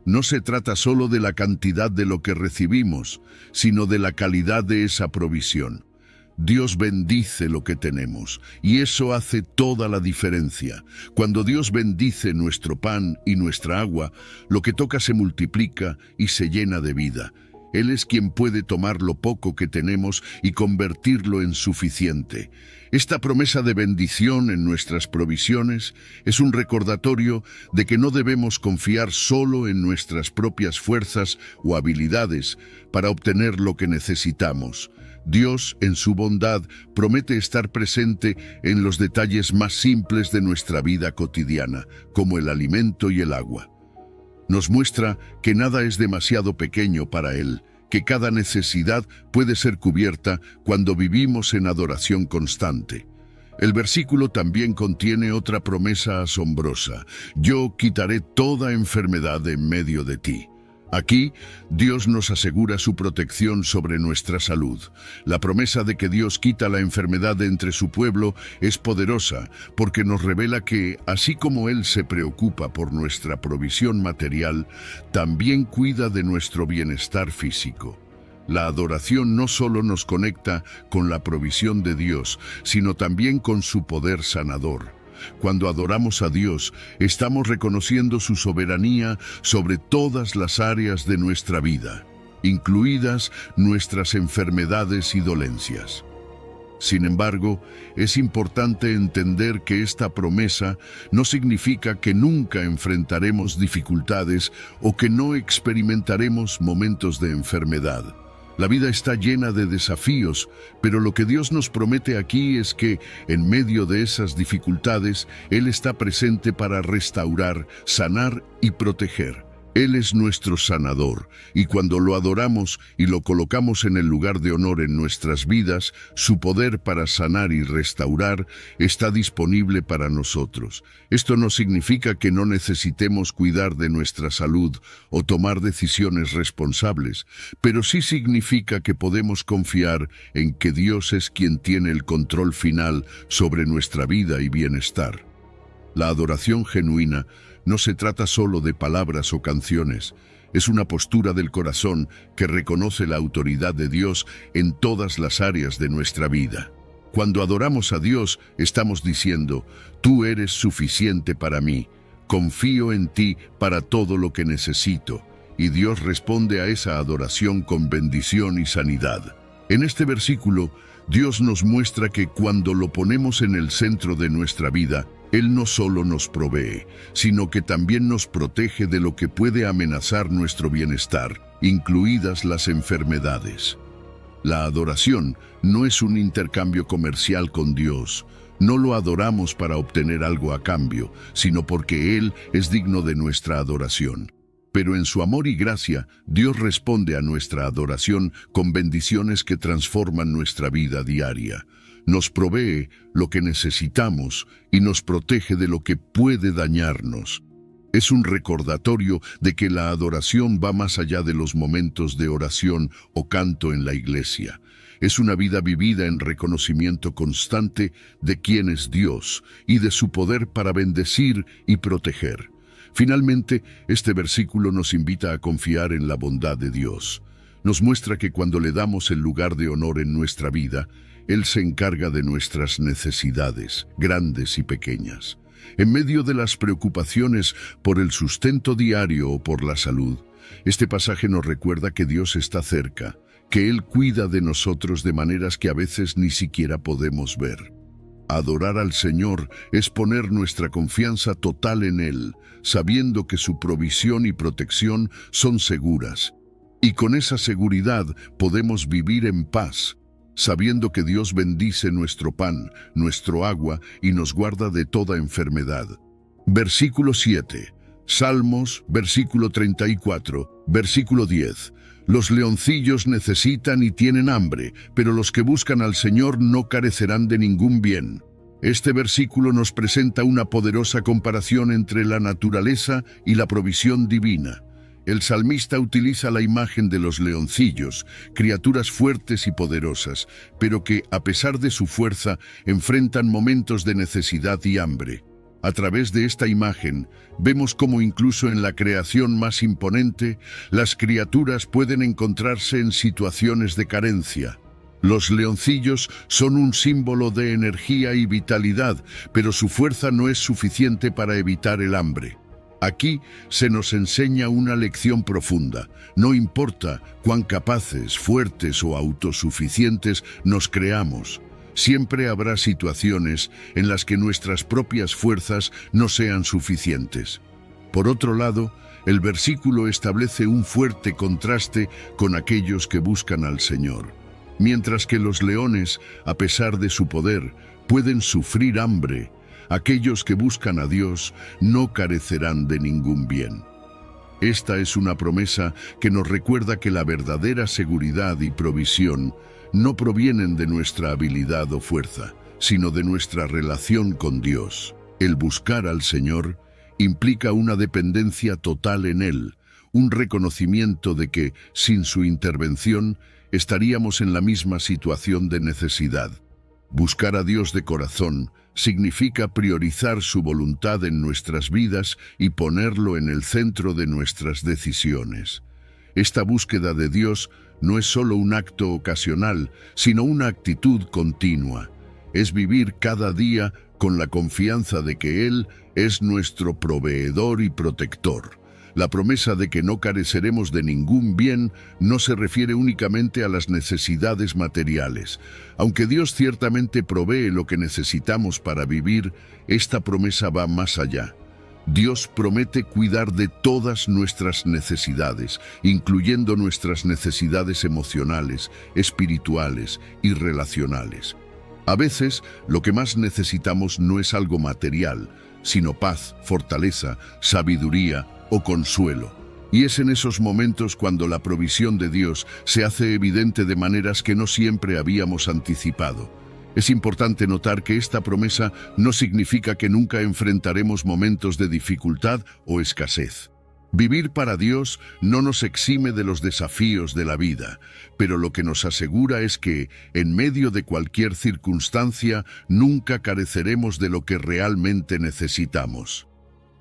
No se trata solo de la cantidad de lo que recibimos, sino de la calidad de esa provisión. Dios bendice lo que tenemos, y eso hace toda la diferencia. Cuando Dios bendice nuestro pan y nuestra agua, lo que toca se multiplica y se llena de vida. Él es quien puede tomar lo poco que tenemos y convertirlo en suficiente. Esta promesa de bendición en nuestras provisiones es un recordatorio de que no debemos confiar solo en nuestras propias fuerzas o habilidades para obtener lo que necesitamos. Dios, en su bondad, promete estar presente en los detalles más simples de nuestra vida cotidiana, como el alimento y el agua. Nos muestra que nada es demasiado pequeño para Él, que cada necesidad puede ser cubierta cuando vivimos en adoración constante. El versículo también contiene otra promesa asombrosa: yo quitaré toda enfermedad en medio de ti. Aquí, Dios nos asegura su protección sobre nuestra salud. La promesa de que Dios quita la enfermedad de entre su pueblo es poderosa, porque nos revela que, así como Él se preocupa por nuestra provisión material, también cuida de nuestro bienestar físico. La adoración no solo nos conecta con la provisión de Dios, sino también con su poder sanador. Cuando adoramos a Dios, estamos reconociendo su soberanía sobre todas las áreas de nuestra vida, incluidas nuestras enfermedades y dolencias. Sin embargo, es importante entender que esta promesa no significa que nunca enfrentaremos dificultades o que no experimentaremos momentos de enfermedad. La vida está llena de desafíos, pero lo que Dios nos promete aquí es que, en medio de esas dificultades, Él está presente para restaurar, sanar y proteger. Él es nuestro sanador, y cuando lo adoramos y lo colocamos en el lugar de honor en nuestras vidas, su poder para sanar y restaurar está disponible para nosotros. Esto no significa que no necesitemos cuidar de nuestra salud o tomar decisiones responsables, pero sí significa que podemos confiar en que Dios es quien tiene el control final sobre nuestra vida y bienestar. La adoración genuina no se trata solo de palabras o canciones, es una postura del corazón que reconoce la autoridad de Dios en todas las áreas de nuestra vida. Cuando adoramos a Dios, estamos diciendo: tú eres suficiente para mí, confío en ti para todo lo que necesito, y Dios responde a esa adoración con bendición y sanidad. En este versículo, Dios nos muestra que cuando lo ponemos en el centro de nuestra vida, Él no solo nos provee, sino que también nos protege de lo que puede amenazar nuestro bienestar, incluidas las enfermedades. La adoración no es un intercambio comercial con Dios. No lo adoramos para obtener algo a cambio, sino porque Él es digno de nuestra adoración. Pero en su amor y gracia, Dios responde a nuestra adoración con bendiciones que transforman nuestra vida diaria. Nos provee lo que necesitamos y nos protege de lo que puede dañarnos. Es un recordatorio de que la adoración va más allá de los momentos de oración o canto en la iglesia. Es una vida vivida en reconocimiento constante de quién es Dios y de su poder para bendecir y proteger. Finalmente, este versículo nos invita a confiar en la bondad de Dios. Nos muestra que cuando le damos el lugar de honor en nuestra vida, Él se encarga de nuestras necesidades, grandes y pequeñas. En medio de las preocupaciones por el sustento diario o por la salud, este pasaje nos recuerda que Dios está cerca, que Él cuida de nosotros de maneras que a veces ni siquiera podemos ver. Adorar al Señor es poner nuestra confianza total en Él, sabiendo que su provisión y protección son seguras. Y con esa seguridad podemos vivir en paz, sabiendo que Dios bendice nuestro pan, nuestro agua y nos guarda de toda enfermedad. Versículo 7. Salmos, versículo 34, versículo 10. Los leoncillos necesitan y tienen hambre, pero los que buscan al Señor no carecerán de ningún bien. Este versículo nos presenta una poderosa comparación entre la naturaleza y la provisión divina. El salmista utiliza la imagen de los leoncillos, criaturas fuertes y poderosas, pero que, a pesar de su fuerza, enfrentan momentos de necesidad y hambre. A través de esta imagen, vemos cómo incluso en la creación más imponente, las criaturas pueden encontrarse en situaciones de carencia. Los leoncillos son un símbolo de energía y vitalidad, pero su fuerza no es suficiente para evitar el hambre. Aquí se nos enseña una lección profunda. No importa cuán capaces, fuertes o autosuficientes nos creamos, siempre habrá situaciones en las que nuestras propias fuerzas no sean suficientes. Por otro lado, el versículo establece un fuerte contraste con aquellos que buscan al Señor. Mientras que los leones, a pesar de su poder, pueden sufrir hambre, aquellos que buscan a Dios no carecerán de ningún bien. Esta es una promesa que nos recuerda que la verdadera seguridad y provisión no provienen de nuestra habilidad o fuerza, sino de nuestra relación con Dios. El buscar al Señor implica una dependencia total en Él, un reconocimiento de que, sin su intervención, estaríamos en la misma situación de necesidad. Buscar a Dios de corazón significa priorizar su voluntad en nuestras vidas y ponerlo en el centro de nuestras decisiones. Esta búsqueda de Dios no es solo un acto ocasional, sino una actitud continua. Es vivir cada día con la confianza de que Él es nuestro proveedor y protector. La promesa de que no careceremos de ningún bien no se refiere únicamente a las necesidades materiales. Aunque Dios ciertamente provee lo que necesitamos para vivir, esta promesa va más allá. Dios promete cuidar de todas nuestras necesidades, incluyendo nuestras necesidades emocionales, espirituales y relacionales. A veces, lo que más necesitamos no es algo material, sino paz, fortaleza, sabiduría o consuelo. Y es en esos momentos cuando la provisión de Dios se hace evidente de maneras que no siempre habíamos anticipado. Es importante notar que esta promesa no significa que nunca enfrentaremos momentos de dificultad o escasez. Vivir para Dios no nos exime de los desafíos de la vida, pero lo que nos asegura es que, en medio de cualquier circunstancia, nunca careceremos de lo que realmente necesitamos.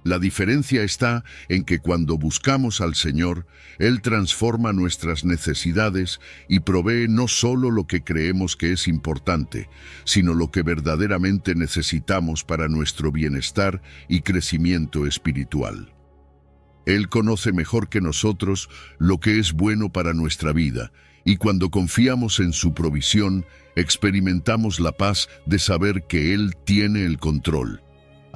La diferencia está en que cuando buscamos al Señor, Él transforma nuestras necesidades y provee no solo lo que creemos que es importante, sino lo que verdaderamente necesitamos para nuestro bienestar y crecimiento espiritual. Él conoce mejor que nosotros lo que es bueno para nuestra vida, y cuando confiamos en su provisión, experimentamos la paz de saber que Él tiene el control.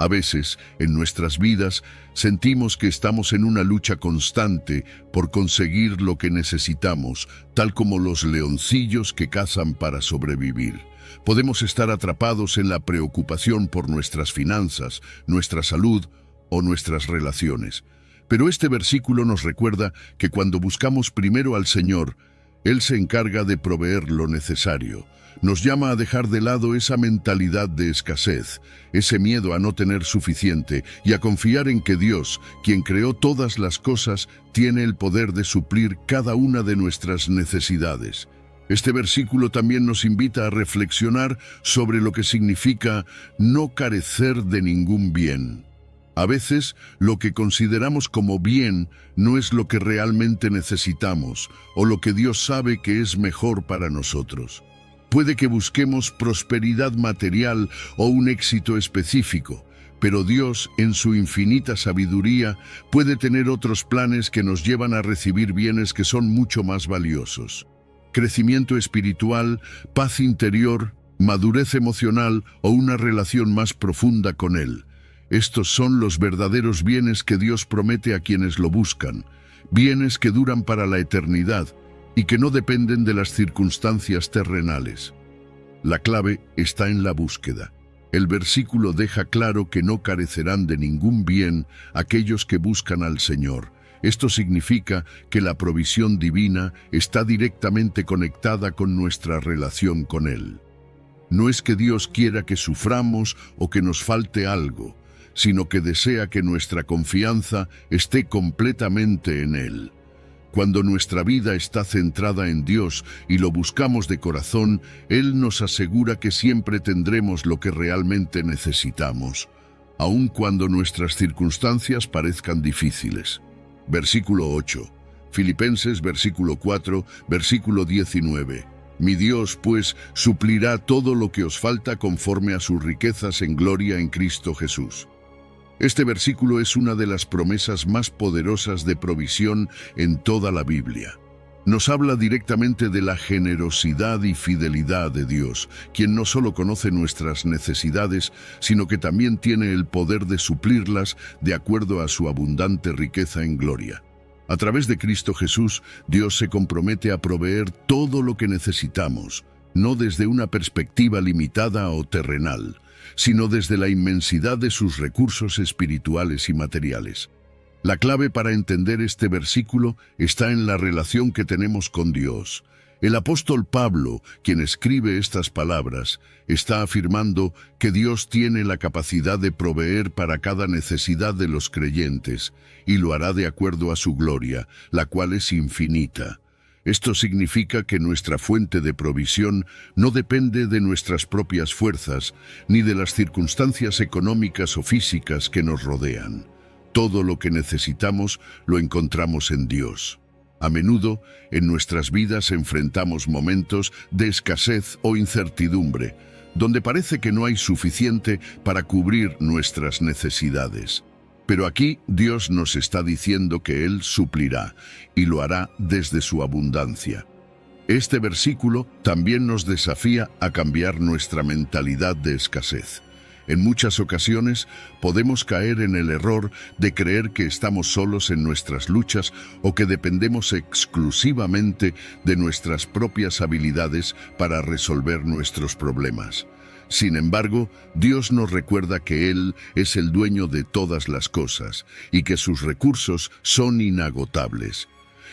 A veces, en nuestras vidas, sentimos que estamos en una lucha constante por conseguir lo que necesitamos, tal como los leoncillos que cazan para sobrevivir. Podemos estar atrapados en la preocupación por nuestras finanzas, nuestra salud o nuestras relaciones. Pero este versículo nos recuerda que cuando buscamos primero al Señor, Él se encarga de proveer lo necesario. Nos llama a dejar de lado esa mentalidad de escasez, ese miedo a no tener suficiente y a confiar en que Dios, quien creó todas las cosas, tiene el poder de suplir cada una de nuestras necesidades. Este versículo también nos invita a reflexionar sobre lo que significa no carecer de ningún bien. A veces, lo que consideramos como bien no es lo que realmente necesitamos o lo que Dios sabe que es mejor para nosotros. Puede que busquemos prosperidad material o un éxito específico, pero Dios, en su infinita sabiduría, puede tener otros planes que nos llevan a recibir bienes que son mucho más valiosos. Crecimiento espiritual, paz interior, madurez emocional o una relación más profunda con Él. Estos son los verdaderos bienes que Dios promete a quienes lo buscan, bienes que duran para la eternidad y que no dependen de las circunstancias terrenales. La clave está en la búsqueda. El versículo deja claro que no carecerán de ningún bien aquellos que buscan al Señor. Esto significa que la provisión divina está directamente conectada con nuestra relación con Él. No es que Dios quiera que suframos o que nos falte algo, sino que desea que nuestra confianza esté completamente en Él. Cuando nuestra vida está centrada en Dios y lo buscamos de corazón, Él nos asegura que siempre tendremos lo que realmente necesitamos, aun cuando nuestras circunstancias parezcan difíciles. Versículo 8. Filipenses versículo 4, versículo 19. Mi Dios, pues, suplirá todo lo que os falta conforme a sus riquezas en gloria en Cristo Jesús. Este versículo es una de las promesas más poderosas de provisión en toda la Biblia. Nos habla directamente de la generosidad y fidelidad de Dios, quien no solo conoce nuestras necesidades, sino que también tiene el poder de suplirlas de acuerdo a su abundante riqueza en gloria. A través de Cristo Jesús, Dios se compromete a proveer todo lo que necesitamos, no desde una perspectiva limitada o terrenal, sino desde la inmensidad de sus recursos espirituales y materiales. La clave para entender este versículo está en la relación que tenemos con Dios. El apóstol Pablo, quien escribe estas palabras, está afirmando que Dios tiene la capacidad de proveer para cada necesidad de los creyentes, y lo hará de acuerdo a su gloria, la cual es infinita. Esto significa que nuestra fuente de provisión no depende de nuestras propias fuerzas, ni de las circunstancias económicas o físicas que nos rodean. Todo lo que necesitamos lo encontramos en Dios. A menudo, en nuestras vidas enfrentamos momentos de escasez o incertidumbre, donde parece que no hay suficiente para cubrir nuestras necesidades. Pero aquí Dios nos está diciendo que Él suplirá, y lo hará desde su abundancia. Este versículo también nos desafía a cambiar nuestra mentalidad de escasez. En muchas ocasiones podemos caer en el error de creer que estamos solos en nuestras luchas o que dependemos exclusivamente de nuestras propias habilidades para resolver nuestros problemas. Sin embargo, Dios nos recuerda que Él es el dueño de todas las cosas y que sus recursos son inagotables.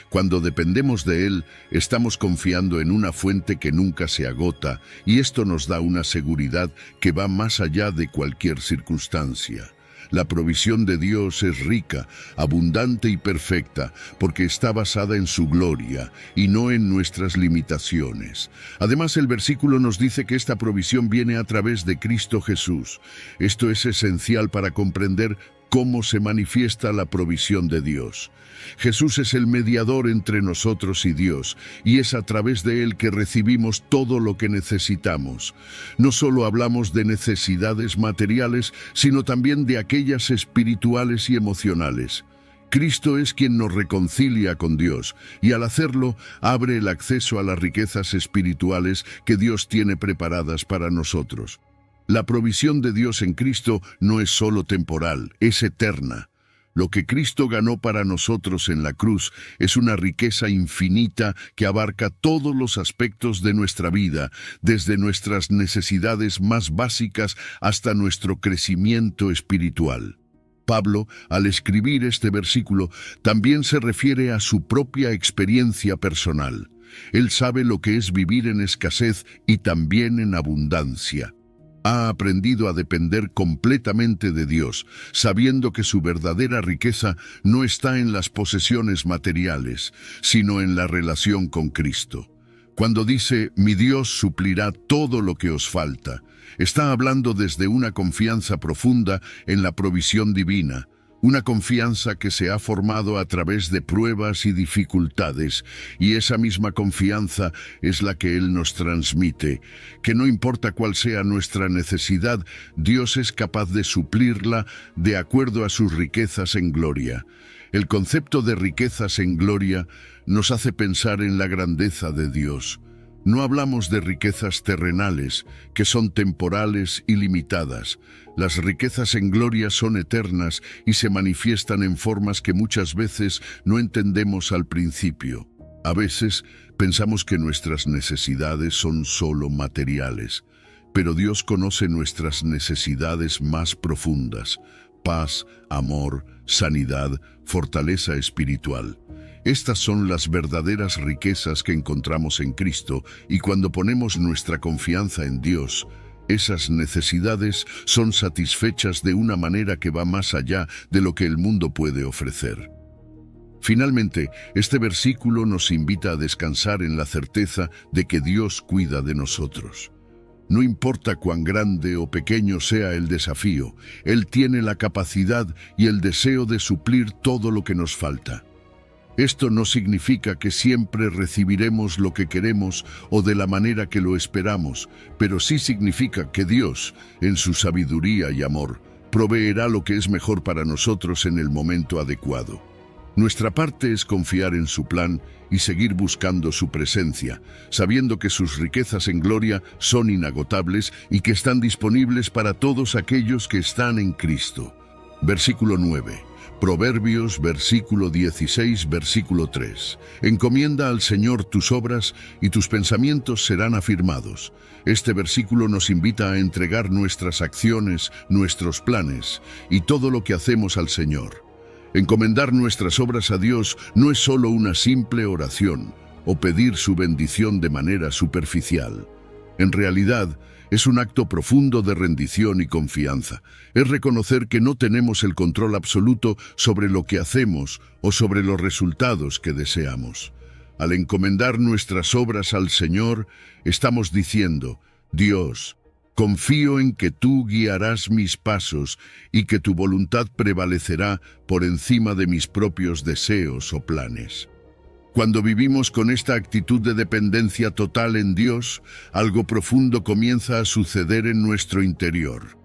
Cuando dependemos de Él, estamos confiando en una fuente que nunca se agota, y esto nos da una seguridad que va más allá de cualquier circunstancia. La provisión de Dios es rica, abundante y perfecta, porque está basada en su gloria y no en nuestras limitaciones. Además, el versículo nos dice que esta provisión viene a través de Cristo Jesús. Esto es esencial para comprender cómo se manifiesta la provisión de Dios. Jesús es el mediador entre nosotros y Dios, y es a través de Él que recibimos todo lo que necesitamos. No solo hablamos de necesidades materiales, sino también de aquellas espirituales y emocionales. Cristo es quien nos reconcilia con Dios, y al hacerlo, abre el acceso a las riquezas espirituales que Dios tiene preparadas para nosotros. La provisión de Dios en Cristo no es solo temporal, es eterna. Lo que Cristo ganó para nosotros en la cruz es una riqueza infinita que abarca todos los aspectos de nuestra vida, desde nuestras necesidades más básicas hasta nuestro crecimiento espiritual. Pablo, al escribir este versículo, también se refiere a su propia experiencia personal. Él sabe lo que es vivir en escasez y también en abundancia. Ha aprendido a depender completamente de Dios, sabiendo que su verdadera riqueza no está en las posesiones materiales, sino en la relación con Cristo. Cuando dice, mi Dios suplirá todo lo que os falta, está hablando desde una confianza profunda en la provisión divina, una confianza que se ha formado a través de pruebas y dificultades, y esa misma confianza es la que Él nos transmite, que no importa cuál sea nuestra necesidad, Dios es capaz de suplirla de acuerdo a sus riquezas en gloria. El concepto de riquezas en gloria nos hace pensar en la grandeza de Dios. No hablamos de riquezas terrenales, que son temporales y limitadas. Las riquezas en gloria son eternas y se manifiestan en formas que muchas veces no entendemos al principio. A veces pensamos que nuestras necesidades son solo materiales, pero Dios conoce nuestras necesidades más profundas: paz, amor, sanidad, fortaleza espiritual. Estas son las verdaderas riquezas que encontramos en Cristo, y cuando ponemos nuestra confianza en Dios, esas necesidades son satisfechas de una manera que va más allá de lo que el mundo puede ofrecer. Finalmente, este versículo nos invita a descansar en la certeza de que Dios cuida de nosotros. No importa cuán grande o pequeño sea el desafío, Él tiene la capacidad y el deseo de suplir todo lo que nos falta. Esto no significa que siempre recibiremos lo que queremos o de la manera que lo esperamos, pero sí significa que Dios, en su sabiduría y amor, proveerá lo que es mejor para nosotros en el momento adecuado. Nuestra parte es confiar en su plan y seguir buscando su presencia, sabiendo que sus riquezas en gloria son inagotables y que están disponibles para todos aquellos que están en Cristo. Versículo 9. Proverbios, versículo 16, versículo 3. Encomienda al Señor tus obras y tus pensamientos serán afirmados. Este versículo nos invita a entregar nuestras acciones, nuestros planes y todo lo que hacemos al Señor. Encomendar nuestras obras a Dios no es solo una simple oración o pedir su bendición de manera superficial. En realidad, es un acto profundo de rendición y confianza. Es reconocer que no tenemos el control absoluto sobre lo que hacemos o sobre los resultados que deseamos. Al encomendar nuestras obras al Señor, estamos diciendo, Dios, confío en que tú guiarás mis pasos y que tu voluntad prevalecerá por encima de mis propios deseos o planes. Cuando vivimos con esta actitud de dependencia total en Dios, algo profundo comienza a suceder en nuestro interior.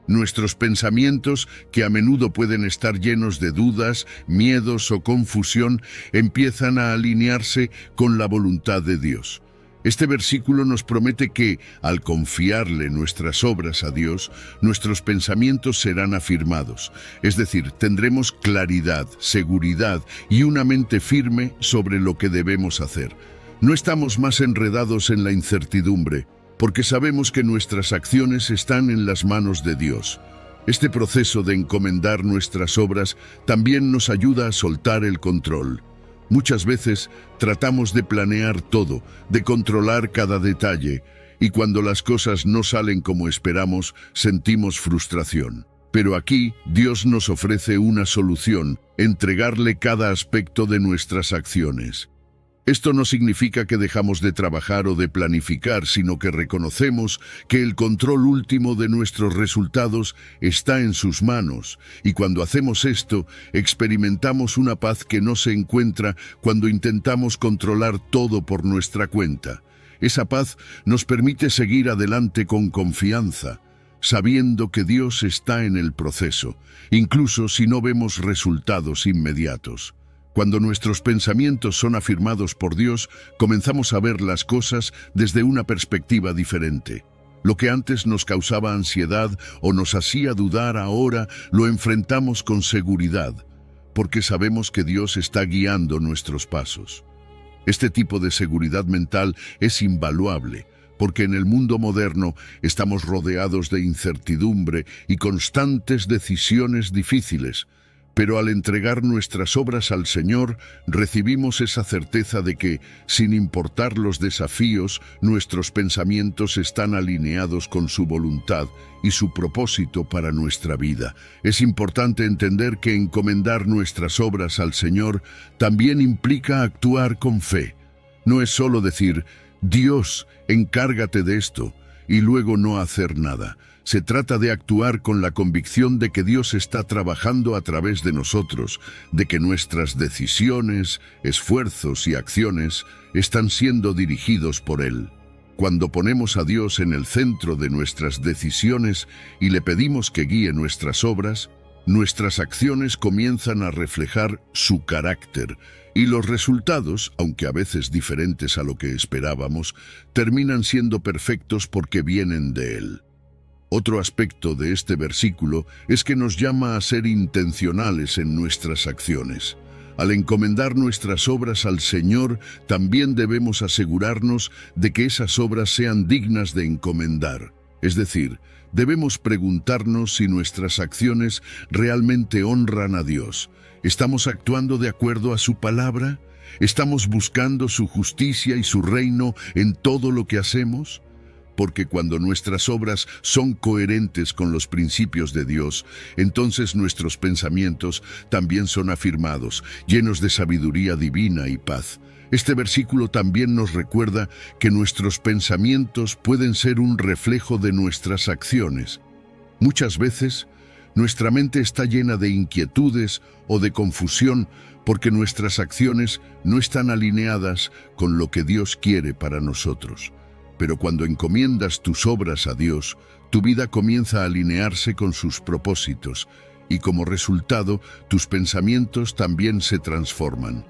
Nuestros pensamientos, que a menudo pueden estar llenos de dudas, miedos o confusión, empiezan a alinearse con la voluntad de Dios. Este versículo nos promete que, al confiarle nuestras obras a Dios, nuestros pensamientos serán afirmados, es decir, tendremos claridad, seguridad y una mente firme sobre lo que debemos hacer. No estamos más enredados en la incertidumbre, porque sabemos que nuestras acciones están en las manos de Dios. Este proceso de encomendar nuestras obras también nos ayuda a soltar el control. Muchas veces tratamos de planear todo, de controlar cada detalle, y cuando las cosas no salen como esperamos, sentimos frustración. Pero aquí Dios nos ofrece una solución: entregarle cada aspecto de nuestras acciones. Esto no significa que dejamos de trabajar o de planificar, sino que reconocemos que el control último de nuestros resultados está en sus manos, y cuando hacemos esto, experimentamos una paz que no se encuentra cuando intentamos controlar todo por nuestra cuenta. Esa paz nos permite seguir adelante con confianza, sabiendo que Dios está en el proceso, incluso si no vemos resultados inmediatos. Cuando nuestros pensamientos son afirmados por Dios, comenzamos a ver las cosas desde una perspectiva diferente. Lo que antes nos causaba ansiedad o nos hacía dudar, ahora lo enfrentamos con seguridad, porque sabemos que Dios está guiando nuestros pasos. Este tipo de seguridad mental es invaluable, porque en el mundo moderno estamos rodeados de incertidumbre y constantes decisiones difíciles. Pero al entregar nuestras obras al Señor, recibimos esa certeza de que, sin importar los desafíos, nuestros pensamientos están alineados con su voluntad y su propósito para nuestra vida. Es importante entender que encomendar nuestras obras al Señor también implica actuar con fe. No es solo decir, Dios, encárgate de esto, y luego no hacer nada. Se trata de actuar con la convicción de que Dios está trabajando a través de nosotros, de que nuestras decisiones, esfuerzos y acciones están siendo dirigidos por Él. Cuando ponemos a Dios en el centro de nuestras decisiones y le pedimos que guíe nuestras obras, nuestras acciones comienzan a reflejar su carácter, y los resultados, aunque a veces diferentes a lo que esperábamos, terminan siendo perfectos porque vienen de Él. Otro aspecto de este versículo es que nos llama a ser intencionales en nuestras acciones. Al encomendar nuestras obras al Señor, también debemos asegurarnos de que esas obras sean dignas de encomendar. Es decir, debemos preguntarnos si nuestras acciones realmente honran a Dios. ¿Estamos actuando de acuerdo a su palabra? ¿Estamos buscando su justicia y su reino en todo lo que hacemos? Porque cuando nuestras obras son coherentes con los principios de Dios, entonces nuestros pensamientos también son afirmados, llenos de sabiduría divina y paz. Este versículo también nos recuerda que nuestros pensamientos pueden ser un reflejo de nuestras acciones. Muchas veces, nuestra mente está llena de inquietudes o de confusión porque nuestras acciones no están alineadas con lo que Dios quiere para nosotros. Pero cuando encomiendas tus obras a Dios, tu vida comienza a alinearse con sus propósitos y como resultado, tus pensamientos también se transforman.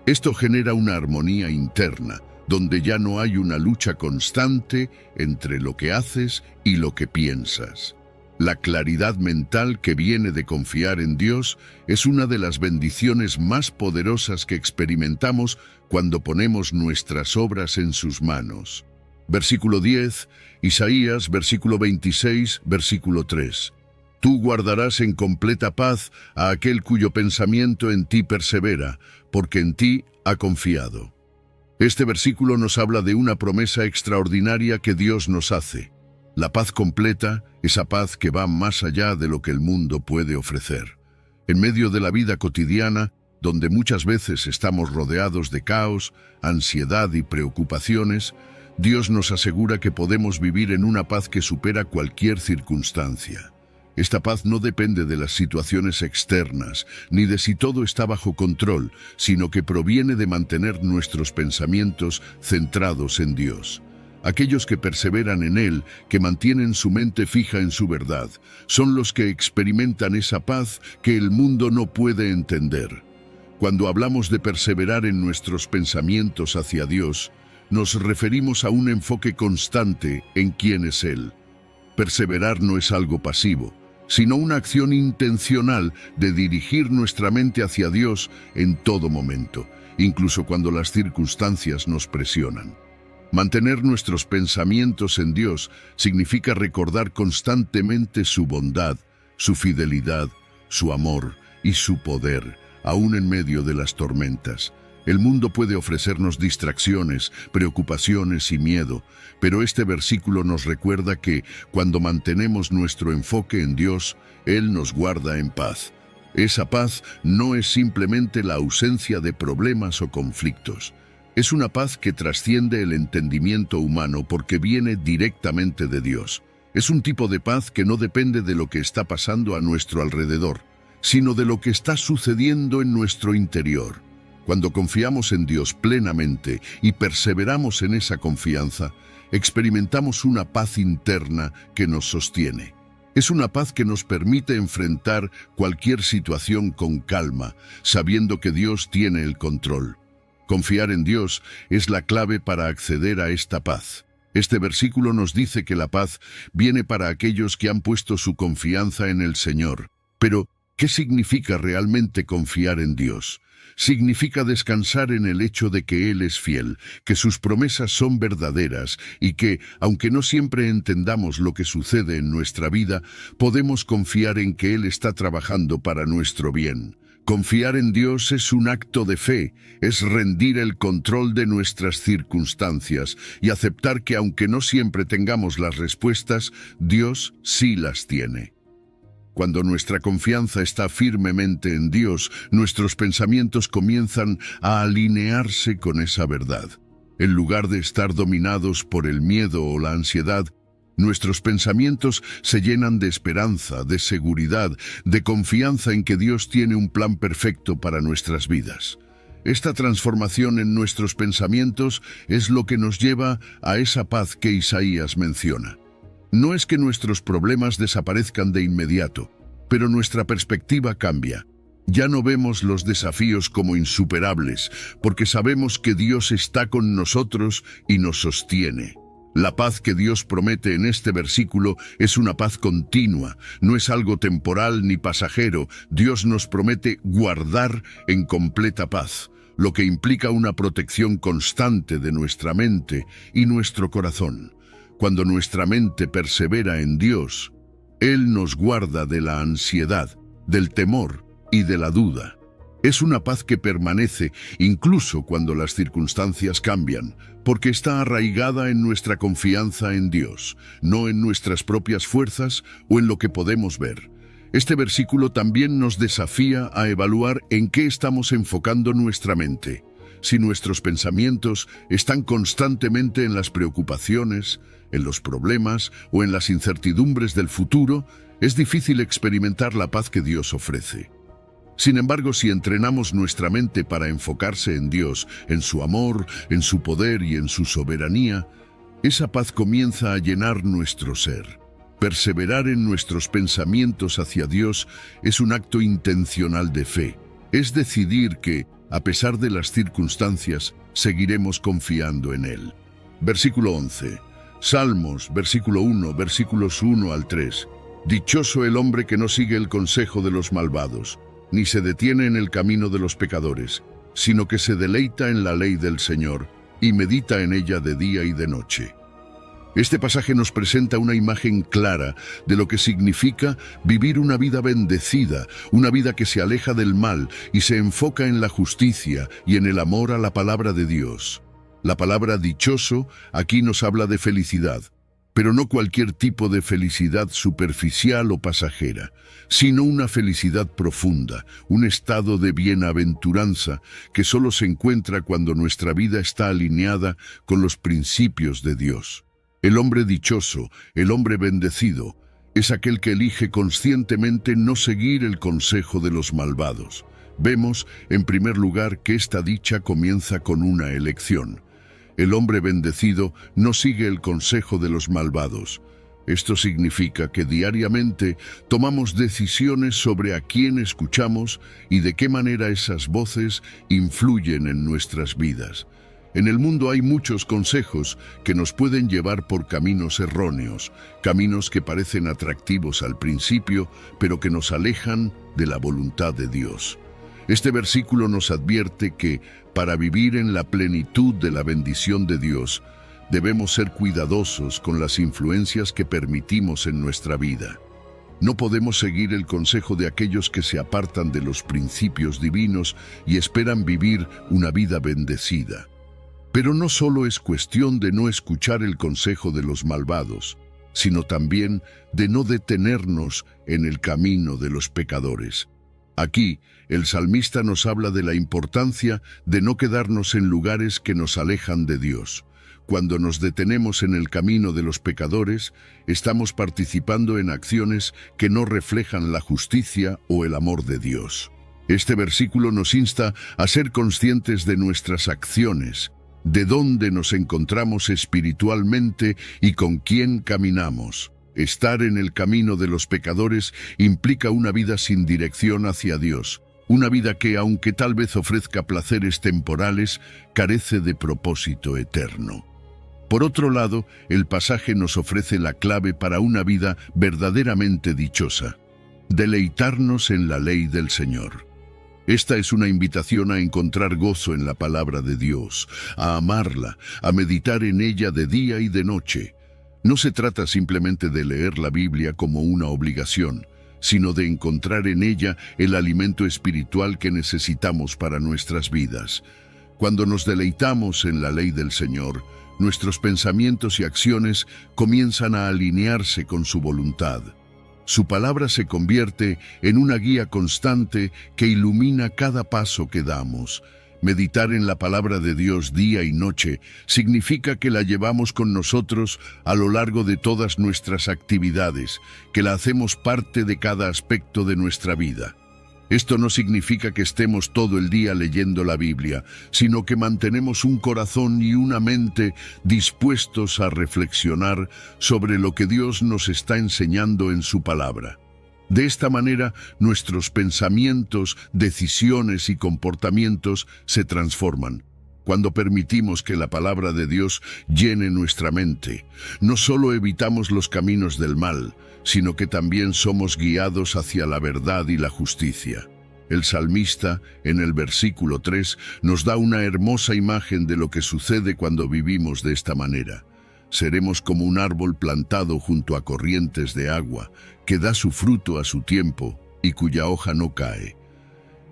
Esto genera una armonía interna, donde ya no hay una lucha constante entre lo que haces y lo que piensas. La claridad mental que viene de confiar en Dios es una de las bendiciones más poderosas que experimentamos cuando ponemos nuestras obras en sus manos. Versículo 10, Isaías, versículo 26, versículo 3. Tú guardarás en completa paz a aquel cuyo pensamiento en ti persevera, porque en ti ha confiado. Este versículo nos habla de una promesa extraordinaria que Dios nos hace. La paz completa, esa paz que va más allá de lo que el mundo puede ofrecer. En medio de la vida cotidiana, donde muchas veces estamos rodeados de caos, ansiedad y preocupaciones, Dios nos asegura que podemos vivir en una paz que supera cualquier circunstancia. Esta paz no depende de las situaciones externas, ni de si todo está bajo control, sino que proviene de mantener nuestros pensamientos centrados en Dios. Aquellos que perseveran en Él, que mantienen su mente fija en su verdad, son los que experimentan esa paz que el mundo no puede entender. Cuando hablamos de perseverar en nuestros pensamientos hacia Dios, nos referimos a un enfoque constante en quién es Él. Perseverar no es algo pasivo, sino una acción intencional de dirigir nuestra mente hacia Dios en todo momento, incluso cuando las circunstancias nos presionan. Mantener nuestros pensamientos en Dios significa recordar constantemente su bondad, su fidelidad, su amor y su poder, aún en medio de las tormentas. El mundo puede ofrecernos distracciones, preocupaciones y miedo, pero este versículo nos recuerda que, cuando mantenemos nuestro enfoque en Dios, Él nos guarda en paz. Esa paz no es simplemente la ausencia de problemas o conflictos. Es una paz que trasciende el entendimiento humano porque viene directamente de Dios. Es un tipo de paz que no depende de lo que está pasando a nuestro alrededor, sino de lo que está sucediendo en nuestro interior. Cuando confiamos en Dios plenamente y perseveramos en esa confianza, experimentamos una paz interna que nos sostiene. Es una paz que nos permite enfrentar cualquier situación con calma, sabiendo que Dios tiene el control. Confiar en Dios es la clave para acceder a esta paz. Este versículo nos dice que la paz viene para aquellos que han puesto su confianza en el Señor. Pero, ¿qué significa realmente confiar en Dios? Significa descansar en el hecho de que Él es fiel, que sus promesas son verdaderas y que, aunque no siempre entendamos lo que sucede en nuestra vida, podemos confiar en que Él está trabajando para nuestro bien. Confiar en Dios es un acto de fe, es rendir el control de nuestras circunstancias y aceptar que aunque no siempre tengamos las respuestas, Dios sí las tiene. Cuando nuestra confianza está firmemente en Dios, nuestros pensamientos comienzan a alinearse con esa verdad. En lugar de estar dominados por el miedo o la ansiedad, nuestros pensamientos se llenan de esperanza, de seguridad, de confianza en que Dios tiene un plan perfecto para nuestras vidas. Esta transformación en nuestros pensamientos es lo que nos lleva a esa paz que Isaías menciona. No es que nuestros problemas desaparezcan de inmediato, pero nuestra perspectiva cambia. Ya no vemos los desafíos como insuperables, porque sabemos que Dios está con nosotros y nos sostiene. La paz que Dios promete en este versículo es una paz continua, no es algo temporal ni pasajero. Dios nos promete guardar en completa paz, lo que implica una protección constante de nuestra mente y nuestro corazón. Cuando nuestra mente persevera en Dios, Él nos guarda de la ansiedad, del temor y de la duda. Es una paz que permanece incluso cuando las circunstancias cambian, porque está arraigada en nuestra confianza en Dios, no en nuestras propias fuerzas o en lo que podemos ver. Este versículo también nos desafía a evaluar en qué estamos enfocando nuestra mente. Si nuestros pensamientos están constantemente en las preocupaciones, en los problemas o en las incertidumbres del futuro, es difícil experimentar la paz que Dios ofrece. Sin embargo, si entrenamos nuestra mente para enfocarse en Dios, en su amor, en su poder y en su soberanía, esa paz comienza a llenar nuestro ser. Perseverar en nuestros pensamientos hacia Dios es un acto intencional de fe. Es decidir que, a pesar de las circunstancias, seguiremos confiando en Él. Versículo 11. Salmos, versículo 1, versículos 1 al 3. Dichoso el hombre que no sigue el consejo de los malvados, ni se detiene en el camino de los pecadores, sino que se deleita en la ley del Señor y medita en ella de día y de noche. Este pasaje nos presenta una imagen clara de lo que significa vivir una vida bendecida, una vida que se aleja del mal y se enfoca en la justicia y en el amor a la palabra de Dios. La palabra dichoso aquí nos habla de felicidad, pero no cualquier tipo de felicidad superficial o pasajera, sino una felicidad profunda, un estado de bienaventuranza que solo se encuentra cuando nuestra vida está alineada con los principios de Dios. El hombre dichoso, el hombre bendecido, es aquel que elige conscientemente no seguir el consejo de los malvados. Vemos, en primer lugar, que esta dicha comienza con una elección. El hombre bendecido no sigue el consejo de los malvados. Esto significa que diariamente tomamos decisiones sobre a quién escuchamos y de qué manera esas voces influyen en nuestras vidas. En el mundo hay muchos consejos que nos pueden llevar por caminos erróneos, caminos que parecen atractivos al principio, pero que nos alejan de la voluntad de Dios. Este versículo nos advierte que, para vivir en la plenitud de la bendición de Dios, debemos ser cuidadosos con las influencias que permitimos en nuestra vida. No podemos seguir el consejo de aquellos que se apartan de los principios divinos y esperan vivir una vida bendecida. Pero no solo es cuestión de no escuchar el consejo de los malvados, sino también de no detenernos en el camino de los pecadores. Aquí, el salmista nos habla de la importancia de no quedarnos en lugares que nos alejan de Dios. Cuando nos detenemos en el camino de los pecadores, estamos participando en acciones que no reflejan la justicia o el amor de Dios. Este versículo nos insta a ser conscientes de nuestras acciones, de dónde nos encontramos espiritualmente y con quién caminamos. Estar en el camino de los pecadores implica una vida sin dirección hacia Dios, una vida que, aunque tal vez ofrezca placeres temporales, carece de propósito eterno. Por otro lado, el pasaje nos ofrece la clave para una vida verdaderamente dichosa: deleitarnos en la ley del Señor. Esta es una invitación a encontrar gozo en la palabra de Dios, a amarla, a meditar en ella de día y de noche. No se trata simplemente de leer la Biblia como una obligación, sino de encontrar en ella el alimento espiritual que necesitamos para nuestras vidas. Cuando nos deleitamos en la ley del Señor, nuestros pensamientos y acciones comienzan a alinearse con su voluntad. Su palabra se convierte en una guía constante que ilumina cada paso que damos. Meditar en la palabra de Dios día y noche significa que la llevamos con nosotros a lo largo de todas nuestras actividades, que la hacemos parte de cada aspecto de nuestra vida. Esto no significa que estemos todo el día leyendo la Biblia, sino que mantenemos un corazón y una mente dispuestos a reflexionar sobre lo que Dios nos está enseñando en su palabra. De esta manera, nuestros pensamientos, decisiones y comportamientos se transforman. Cuando permitimos que la palabra de Dios llene nuestra mente, no solo evitamos los caminos del mal, sino que también somos guiados hacia la verdad y la justicia. El salmista, en el versículo 3, nos da una hermosa imagen de lo que sucede cuando vivimos de esta manera. Seremos como un árbol plantado junto a corrientes de agua, que da su fruto a su tiempo y cuya hoja no cae.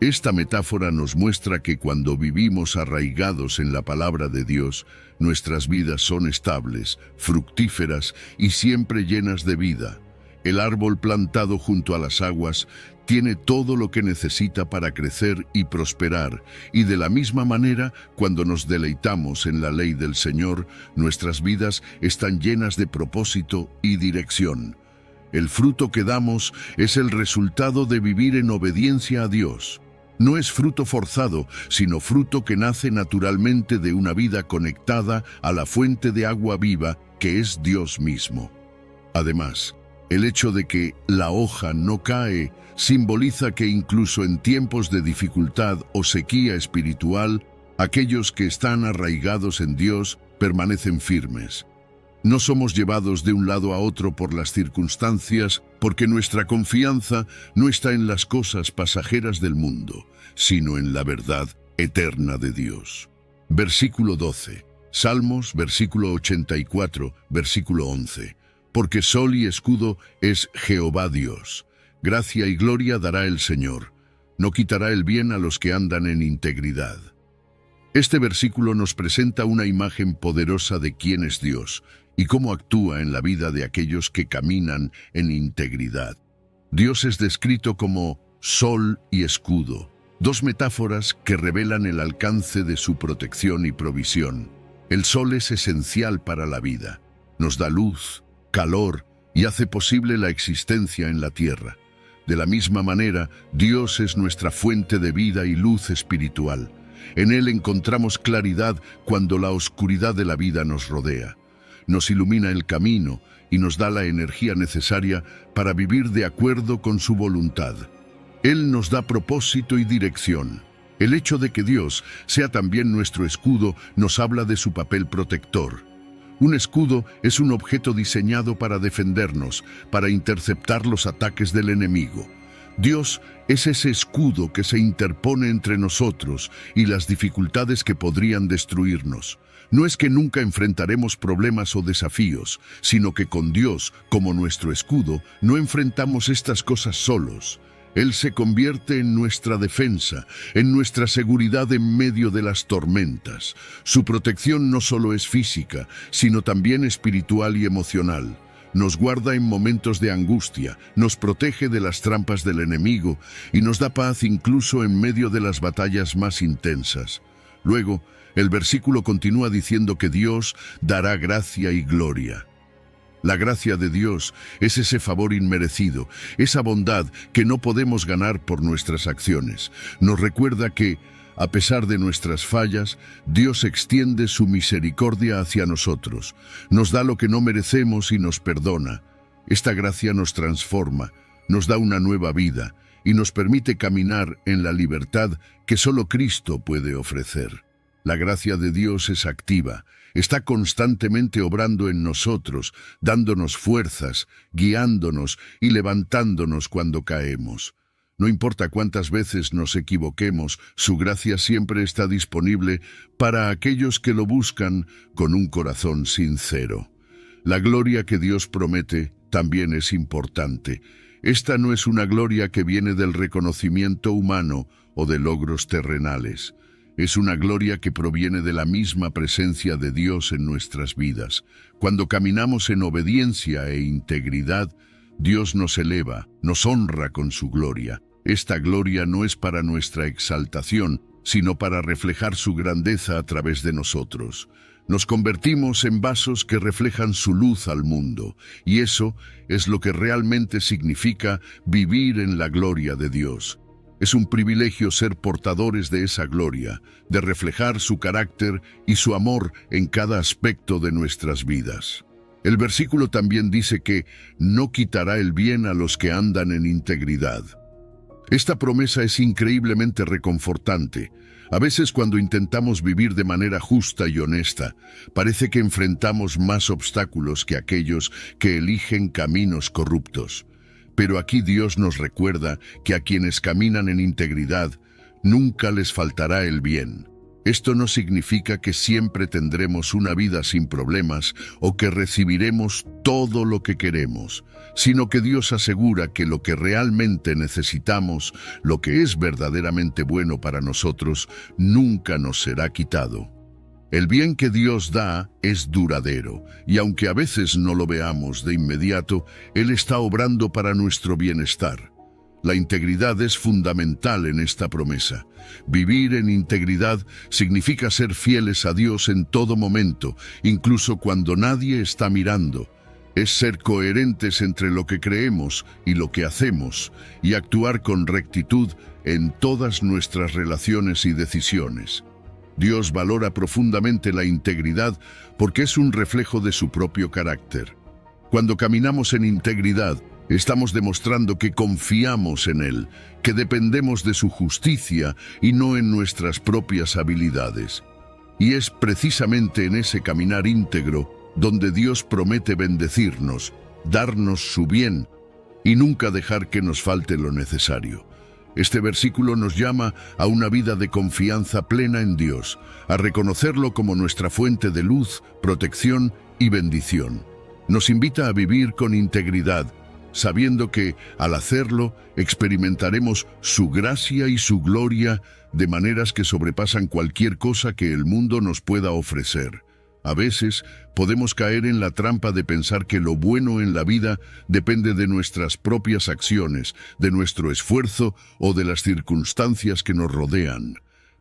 Esta metáfora nos muestra que cuando vivimos arraigados en la palabra de Dios, nuestras vidas son estables, fructíferas y siempre llenas de vida. El árbol plantado junto a las aguas tiene todo lo que necesita para crecer y prosperar, y de la misma manera, cuando nos deleitamos en la ley del Señor, nuestras vidas están llenas de propósito y dirección. El fruto que damos es el resultado de vivir en obediencia a Dios. No es fruto forzado, sino fruto que nace naturalmente de una vida conectada a la fuente de agua viva, que es Dios mismo. Además, el hecho de que la hoja no cae simboliza que incluso en tiempos de dificultad o sequía espiritual, aquellos que están arraigados en Dios permanecen firmes. No somos llevados de un lado a otro por las circunstancias, porque nuestra confianza no está en las cosas pasajeras del mundo, sino en la verdad eterna de Dios. Versículo 12. Salmos, versículo 84, versículo 11. Porque sol y escudo es Jehová Dios. Gracia y gloria dará el Señor. No quitará el bien a los que andan en integridad. Este versículo nos presenta una imagen poderosa de quién es Dios y cómo actúa en la vida de aquellos que caminan en integridad. Dios es descrito como sol y escudo, dos metáforas que revelan el alcance de su protección y provisión. El sol es esencial para la vida. Nos da luz, calor y hace posible la existencia en la tierra. De la misma manera, Dios es nuestra fuente de vida y luz espiritual. En Él encontramos claridad cuando la oscuridad de la vida nos rodea. Nos ilumina el camino y nos da la energía necesaria para vivir de acuerdo con su voluntad. Él nos da propósito y dirección. El hecho de que Dios sea también nuestro escudo nos habla de su papel protector. Un escudo es un objeto diseñado para defendernos, para interceptar los ataques del enemigo. Dios es ese escudo que se interpone entre nosotros y las dificultades que podrían destruirnos. No es que nunca enfrentaremos problemas o desafíos, sino que con Dios, como nuestro escudo, no enfrentamos estas cosas solos. Él se convierte en nuestra defensa, en nuestra seguridad en medio de las tormentas. Su protección no solo es física, sino también espiritual y emocional. Nos guarda en momentos de angustia, nos protege de las trampas del enemigo y nos da paz incluso en medio de las batallas más intensas. Luego, el versículo continúa diciendo que Dios dará gracia y gloria. La gracia de Dios es ese favor inmerecido, esa bondad que no podemos ganar por nuestras acciones. Nos recuerda que, a pesar de nuestras fallas, Dios extiende su misericordia hacia nosotros. Nos da lo que no merecemos y nos perdona. Esta gracia nos transforma, nos da una nueva vida y nos permite caminar en la libertad que solo Cristo puede ofrecer. La gracia de Dios es activa, está constantemente obrando en nosotros, dándonos fuerzas, guiándonos y levantándonos cuando caemos. No importa cuántas veces nos equivoquemos, su gracia siempre está disponible para aquellos que lo buscan con un corazón sincero. La gloria que Dios promete también es importante. Esta no es una gloria que viene del reconocimiento humano o de logros terrenales. Es una gloria que proviene de la misma presencia de Dios en nuestras vidas. Cuando caminamos en obediencia e integridad, Dios nos eleva, nos honra con su gloria. Esta gloria no es para nuestra exaltación, sino para reflejar su grandeza a través de nosotros. Nos convertimos en vasos que reflejan su luz al mundo, y eso es lo que realmente significa vivir en la gloria de Dios. Es un privilegio ser portadores de esa gloria, de reflejar su carácter y su amor en cada aspecto de nuestras vidas. El versículo también dice que no quitará el bien a los que andan en integridad. Esta promesa es increíblemente reconfortante. A veces cuando intentamos vivir de manera justa y honesta, parece que enfrentamos más obstáculos que aquellos que eligen caminos corruptos. Pero aquí Dios nos recuerda que a quienes caminan en integridad, nunca les faltará el bien. Esto no significa que siempre tendremos una vida sin problemas o que recibiremos todo lo que queremos, sino que Dios asegura que lo que realmente necesitamos, lo que es verdaderamente bueno para nosotros, nunca nos será quitado. El bien que Dios da es duradero, y aunque a veces no lo veamos de inmediato, Él está obrando para nuestro bienestar. La integridad es fundamental en esta promesa. Vivir en integridad significa ser fieles a Dios en todo momento, incluso cuando nadie está mirando. Es ser coherentes entre lo que creemos y lo que hacemos, y actuar con rectitud en todas nuestras relaciones y decisiones. Dios valora profundamente la integridad porque es un reflejo de su propio carácter. Cuando caminamos en integridad, estamos demostrando que confiamos en Él, que dependemos de su justicia y no en nuestras propias habilidades. Y es precisamente en ese caminar íntegro donde Dios promete bendecirnos, darnos su bien y nunca dejar que nos falte lo necesario. Este versículo nos llama a una vida de confianza plena en Dios, a reconocerlo como nuestra fuente de luz, protección y bendición. Nos invita a vivir con integridad, sabiendo que, al hacerlo, experimentaremos su gracia y su gloria de maneras que sobrepasan cualquier cosa que el mundo nos pueda ofrecer. A veces podemos caer en la trampa de pensar que lo bueno en la vida depende de nuestras propias acciones, de nuestro esfuerzo o de las circunstancias que nos rodean.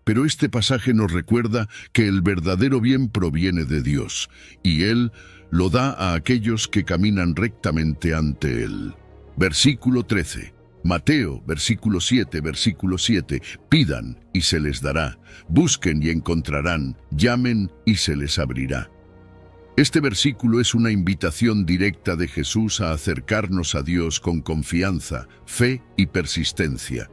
Pero este pasaje nos recuerda que el verdadero bien proviene de Dios, y Él lo da a aquellos que caminan rectamente ante Él. Versículo 13. Mateo, versículo 7, pidan y se les dará, busquen y encontrarán, llamen y se les abrirá. Este versículo es una invitación directa de Jesús a acercarnos a Dios con confianza, fe y persistencia.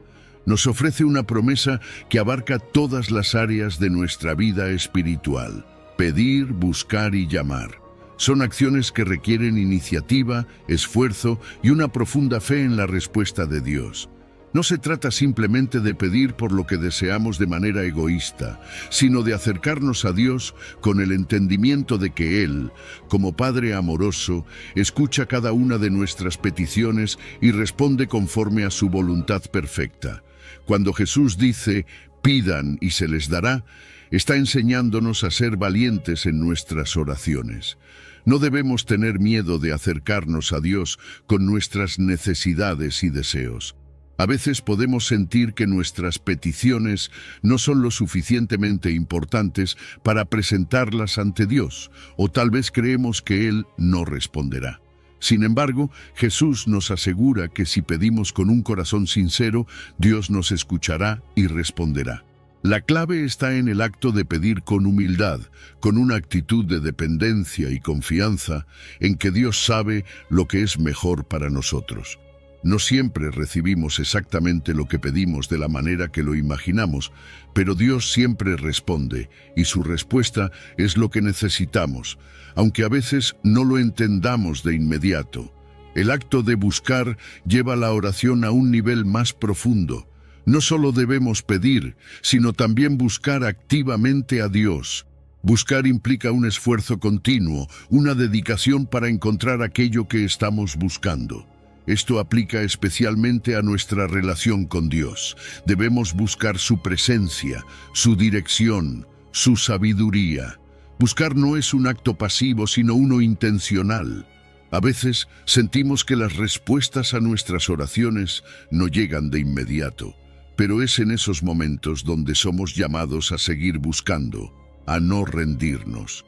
Nos ofrece una promesa que abarca todas las áreas de nuestra vida espiritual: pedir, buscar y llamar. Son acciones que requieren iniciativa, esfuerzo y una profunda fe en la respuesta de Dios. No se trata simplemente de pedir por lo que deseamos de manera egoísta, sino de acercarnos a Dios con el entendimiento de que Él, como Padre amoroso, escucha cada una de nuestras peticiones y responde conforme a su voluntad perfecta. Cuando Jesús dice, pidan y se les dará, está enseñándonos a ser valientes en nuestras oraciones. No debemos tener miedo de acercarnos a Dios con nuestras necesidades y deseos. A veces podemos sentir que nuestras peticiones no son lo suficientemente importantes para presentarlas ante Dios, o tal vez creemos que Él no responderá. Sin embargo, Jesús nos asegura que si pedimos con un corazón sincero, Dios nos escuchará y responderá. La clave está en el acto de pedir con humildad, con una actitud de dependencia y confianza en que Dios sabe lo que es mejor para nosotros. No siempre recibimos exactamente lo que pedimos de la manera que lo imaginamos, pero Dios siempre responde, y su respuesta es lo que necesitamos, aunque a veces no lo entendamos de inmediato. El acto de buscar lleva la oración a un nivel más profundo. No solo debemos pedir, sino también buscar activamente a Dios. Buscar implica un esfuerzo continuo, una dedicación para encontrar aquello que estamos buscando. Esto aplica especialmente a nuestra relación con Dios. Debemos buscar su presencia, su dirección, su sabiduría. Buscar no es un acto pasivo, sino uno intencional. A veces sentimos que las respuestas a nuestras oraciones no llegan de inmediato. pero es en esos momentos donde somos llamados a seguir buscando, a no rendirnos.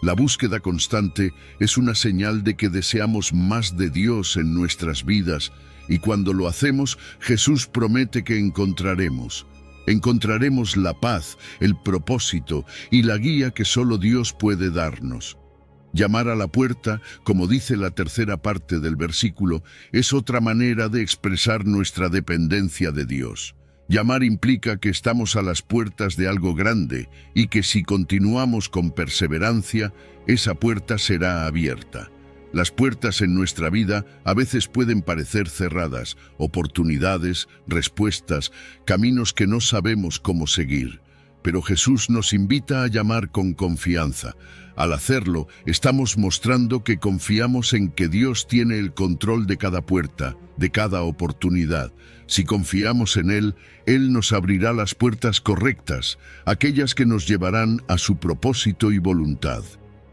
La búsqueda constante es una señal de que deseamos más de Dios en nuestras vidas, y cuando lo hacemos, Jesús promete que encontraremos la paz, el propósito y la guía que solo Dios puede darnos. Llamar a la puerta, como dice la tercera parte del versículo, es otra manera de expresar nuestra dependencia de Dios. Llamar implica que estamos a las puertas de algo grande y que si continuamos con perseverancia, esa puerta será abierta. Las puertas en nuestra vida a veces pueden parecer cerradas, oportunidades, respuestas, caminos que no sabemos cómo seguir. Pero Jesús nos invita a llamar con confianza. Al hacerlo, estamos mostrando que confiamos en que Dios tiene el control de cada puerta, de cada oportunidad. Si confiamos en Él, Él nos abrirá las puertas correctas, aquellas que nos llevarán a su propósito y voluntad.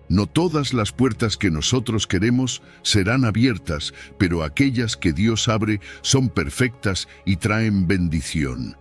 No todas las puertas que nosotros queremos serán abiertas, pero aquellas que Dios abre son perfectas y traen bendición.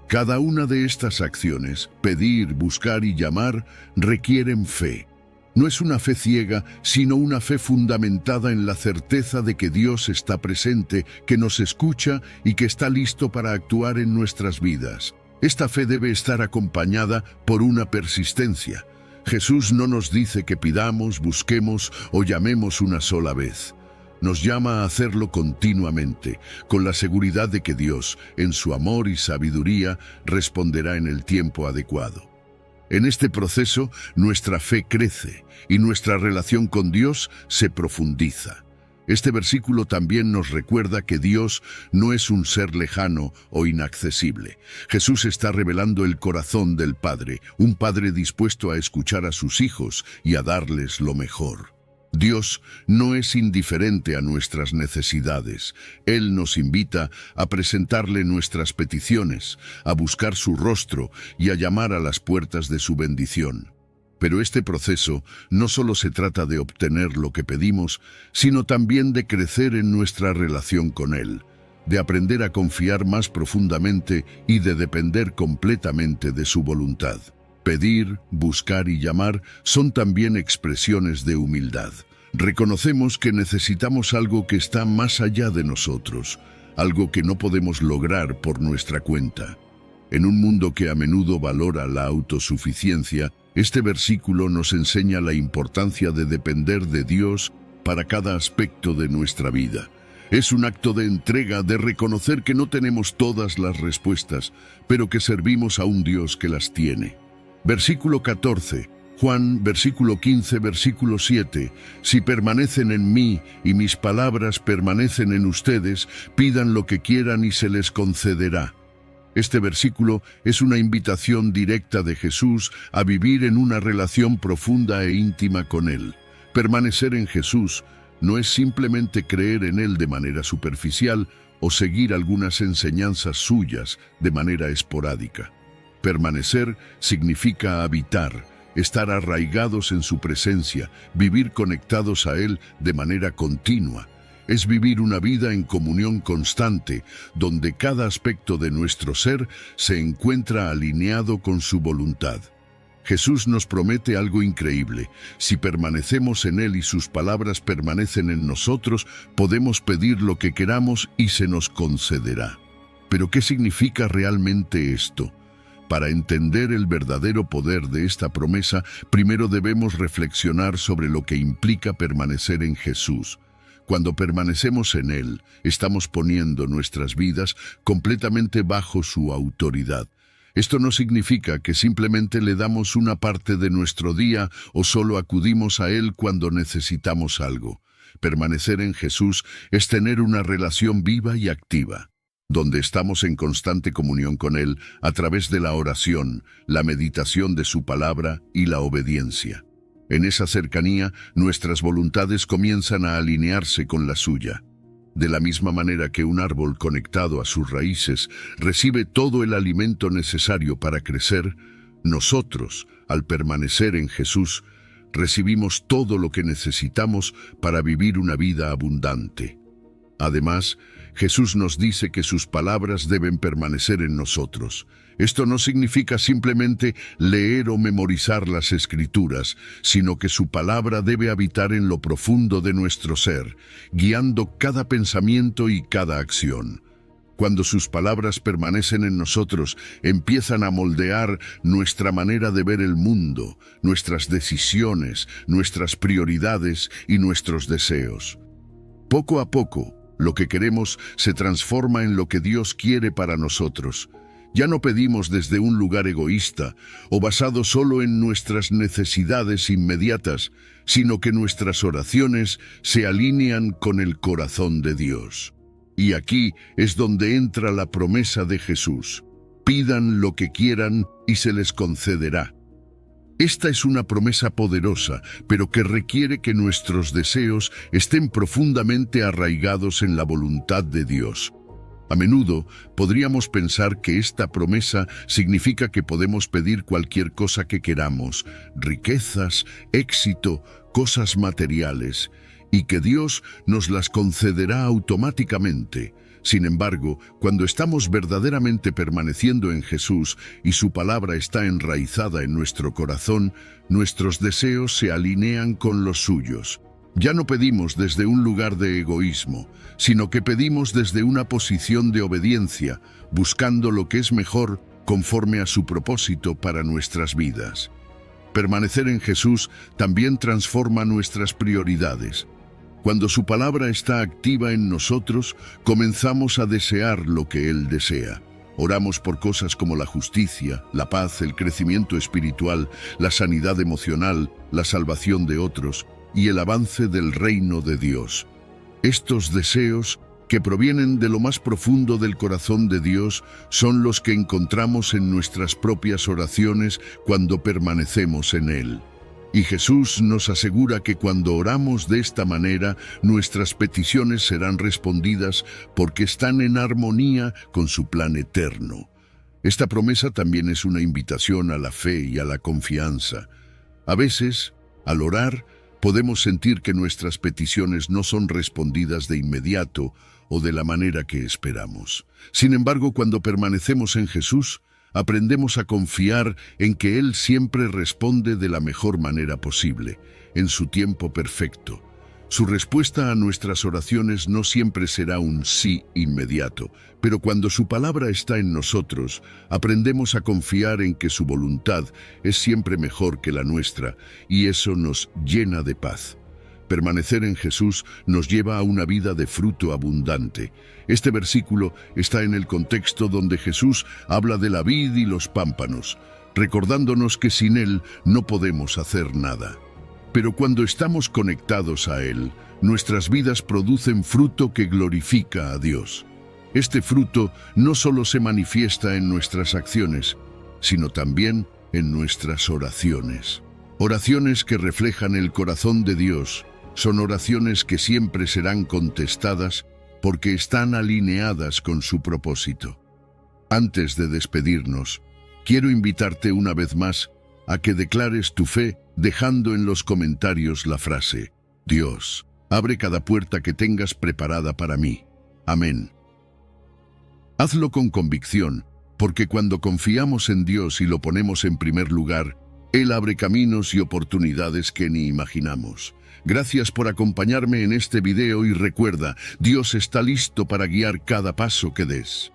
Cada una de estas acciones, pedir, buscar y llamar, requieren fe. No es una fe ciega, sino una fe fundamentada en la certeza de que Dios está presente, que nos escucha y que está listo para actuar en nuestras vidas. Esta fe debe estar acompañada por una persistencia. Jesús no nos dice que pidamos, busquemos o llamemos una sola vez. Nos llama a hacerlo continuamente, con la seguridad de que Dios, en su amor y sabiduría, responderá en el tiempo adecuado. En este proceso, nuestra fe crece y nuestra relación con Dios se profundiza. Este versículo también nos recuerda que Dios no es un ser lejano o inaccesible. Jesús está revelando el corazón del Padre, un Padre dispuesto a escuchar a sus hijos y a darles lo mejor. Dios no es indiferente a nuestras necesidades. Él nos invita a presentarle nuestras peticiones, a buscar su rostro y a llamar a las puertas de su bendición. Pero este proceso no solo se trata de obtener lo que pedimos, sino también de crecer en nuestra relación con Él, de aprender a confiar más profundamente y de depender completamente de su voluntad. Pedir, buscar y llamar son también expresiones de humildad. Reconocemos que necesitamos algo que está más allá de nosotros, algo que no podemos lograr por nuestra cuenta. En un mundo que a menudo valora la autosuficiencia, este versículo nos enseña la importancia de depender de Dios para cada aspecto de nuestra vida. Es un acto de entrega, de reconocer que no tenemos todas las respuestas, pero que servimos a un Dios que las tiene. Versículo 14, Juan, versículo 15, versículo 7. Si permanecen en mí y mis palabras permanecen en ustedes, pidan lo que quieran y se les concederá. Este versículo es una invitación directa de Jesús a vivir en una relación profunda e íntima con Él. Permanecer en Jesús no es simplemente creer en Él de manera superficial o seguir algunas enseñanzas suyas de manera esporádica. Permanecer significa habitar, estar arraigados en su presencia, vivir conectados a Él de manera continua. Es vivir una vida en comunión constante, donde cada aspecto de nuestro ser se encuentra alineado con su voluntad. Jesús nos promete algo increíble. Si permanecemos en Él y sus palabras permanecen en nosotros, podemos pedir lo que queramos y se nos concederá. ¿Pero qué significa realmente esto? Para entender el verdadero poder de esta promesa, primero debemos reflexionar sobre lo que implica permanecer en Jesús. Cuando permanecemos en Él, estamos poniendo nuestras vidas completamente bajo su autoridad. Esto no significa que simplemente le damos una parte de nuestro día o solo acudimos a Él cuando necesitamos algo. Permanecer en Jesús es tener una relación viva y activa, donde estamos en constante comunión con Él a través de la oración, la meditación de su palabra y la obediencia. En esa cercanía, nuestras voluntades comienzan a alinearse con la suya. De la misma manera que un árbol conectado a sus raíces recibe todo el alimento necesario para crecer, nosotros, al permanecer en Jesús, recibimos todo lo que necesitamos para vivir una vida abundante. Además, Jesús nos dice que sus palabras deben permanecer en nosotros. Esto no significa simplemente leer o memorizar las Escrituras, sino que su palabra debe habitar en lo profundo de nuestro ser, guiando cada pensamiento y cada acción. Cuando sus palabras permanecen en nosotros, empiezan a moldear nuestra manera de ver el mundo, nuestras decisiones, nuestras prioridades y nuestros deseos. Poco a poco, lo que queremos se transforma en lo que Dios quiere para nosotros. Ya no pedimos desde un lugar egoísta o basado solo en nuestras necesidades inmediatas, sino que nuestras oraciones se alinean con el corazón de Dios. Y aquí es donde entra la promesa de Jesús: pidan lo que quieran y se les concederá. Esta es una promesa poderosa, pero que requiere que nuestros deseos estén profundamente arraigados en la voluntad de Dios. A menudo podríamos pensar que esta promesa significa que podemos pedir cualquier cosa que queramos, riquezas, éxito, cosas materiales, y que Dios nos las concederá automáticamente. Sin embargo, cuando estamos verdaderamente permaneciendo en Jesús y su palabra está enraizada en nuestro corazón, nuestros deseos se alinean con los suyos. Ya no pedimos desde un lugar de egoísmo, sino que pedimos desde una posición de obediencia, buscando lo que es mejor conforme a su propósito para nuestras vidas. Permanecer en Jesús también transforma nuestras prioridades. Cuando su palabra está activa en nosotros, comenzamos a desear lo que Él desea. Oramos por cosas como la justicia, la paz, el crecimiento espiritual, la sanidad emocional, la salvación de otros y el avance del reino de Dios. Estos deseos, que provienen de lo más profundo del corazón de Dios, son los que encontramos en nuestras propias oraciones cuando permanecemos en Él. Y Jesús nos asegura que cuando oramos de esta manera, nuestras peticiones serán respondidas porque están en armonía con su plan eterno. Esta promesa también es una invitación a la fe y a la confianza. A veces, al orar, podemos sentir que nuestras peticiones no son respondidas de inmediato o de la manera que esperamos. Sin embargo, cuando permanecemos en Jesús, aprendemos a confiar en que Él siempre responde de la mejor manera posible, en su tiempo perfecto. Su respuesta a nuestras oraciones no siempre será un sí inmediato, pero cuando su palabra está en nosotros, aprendemos a confiar en que su voluntad es siempre mejor que la nuestra, y eso nos llena de paz. Permanecer en Jesús nos lleva a una vida de fruto abundante. Este versículo está en el contexto donde Jesús habla de la vid y los pámpanos, recordándonos que sin Él no podemos hacer nada. Pero cuando estamos conectados a Él, nuestras vidas producen fruto que glorifica a Dios. Este fruto no solo se manifiesta en nuestras acciones, sino también en nuestras oraciones. Oraciones que reflejan el corazón de Dios son oraciones que siempre serán contestadas porque están alineadas con su propósito. Antes de despedirnos, quiero invitarte una vez más a que declares tu fe dejando en los comentarios la frase: Dios, abre cada puerta que tengas preparada para mí. Amén. Hazlo con convicción, porque cuando confiamos en Dios y lo ponemos en primer lugar, Él abre caminos y oportunidades que ni imaginamos. Gracias por acompañarme en este video y recuerda, Dios está listo para guiar cada paso que des.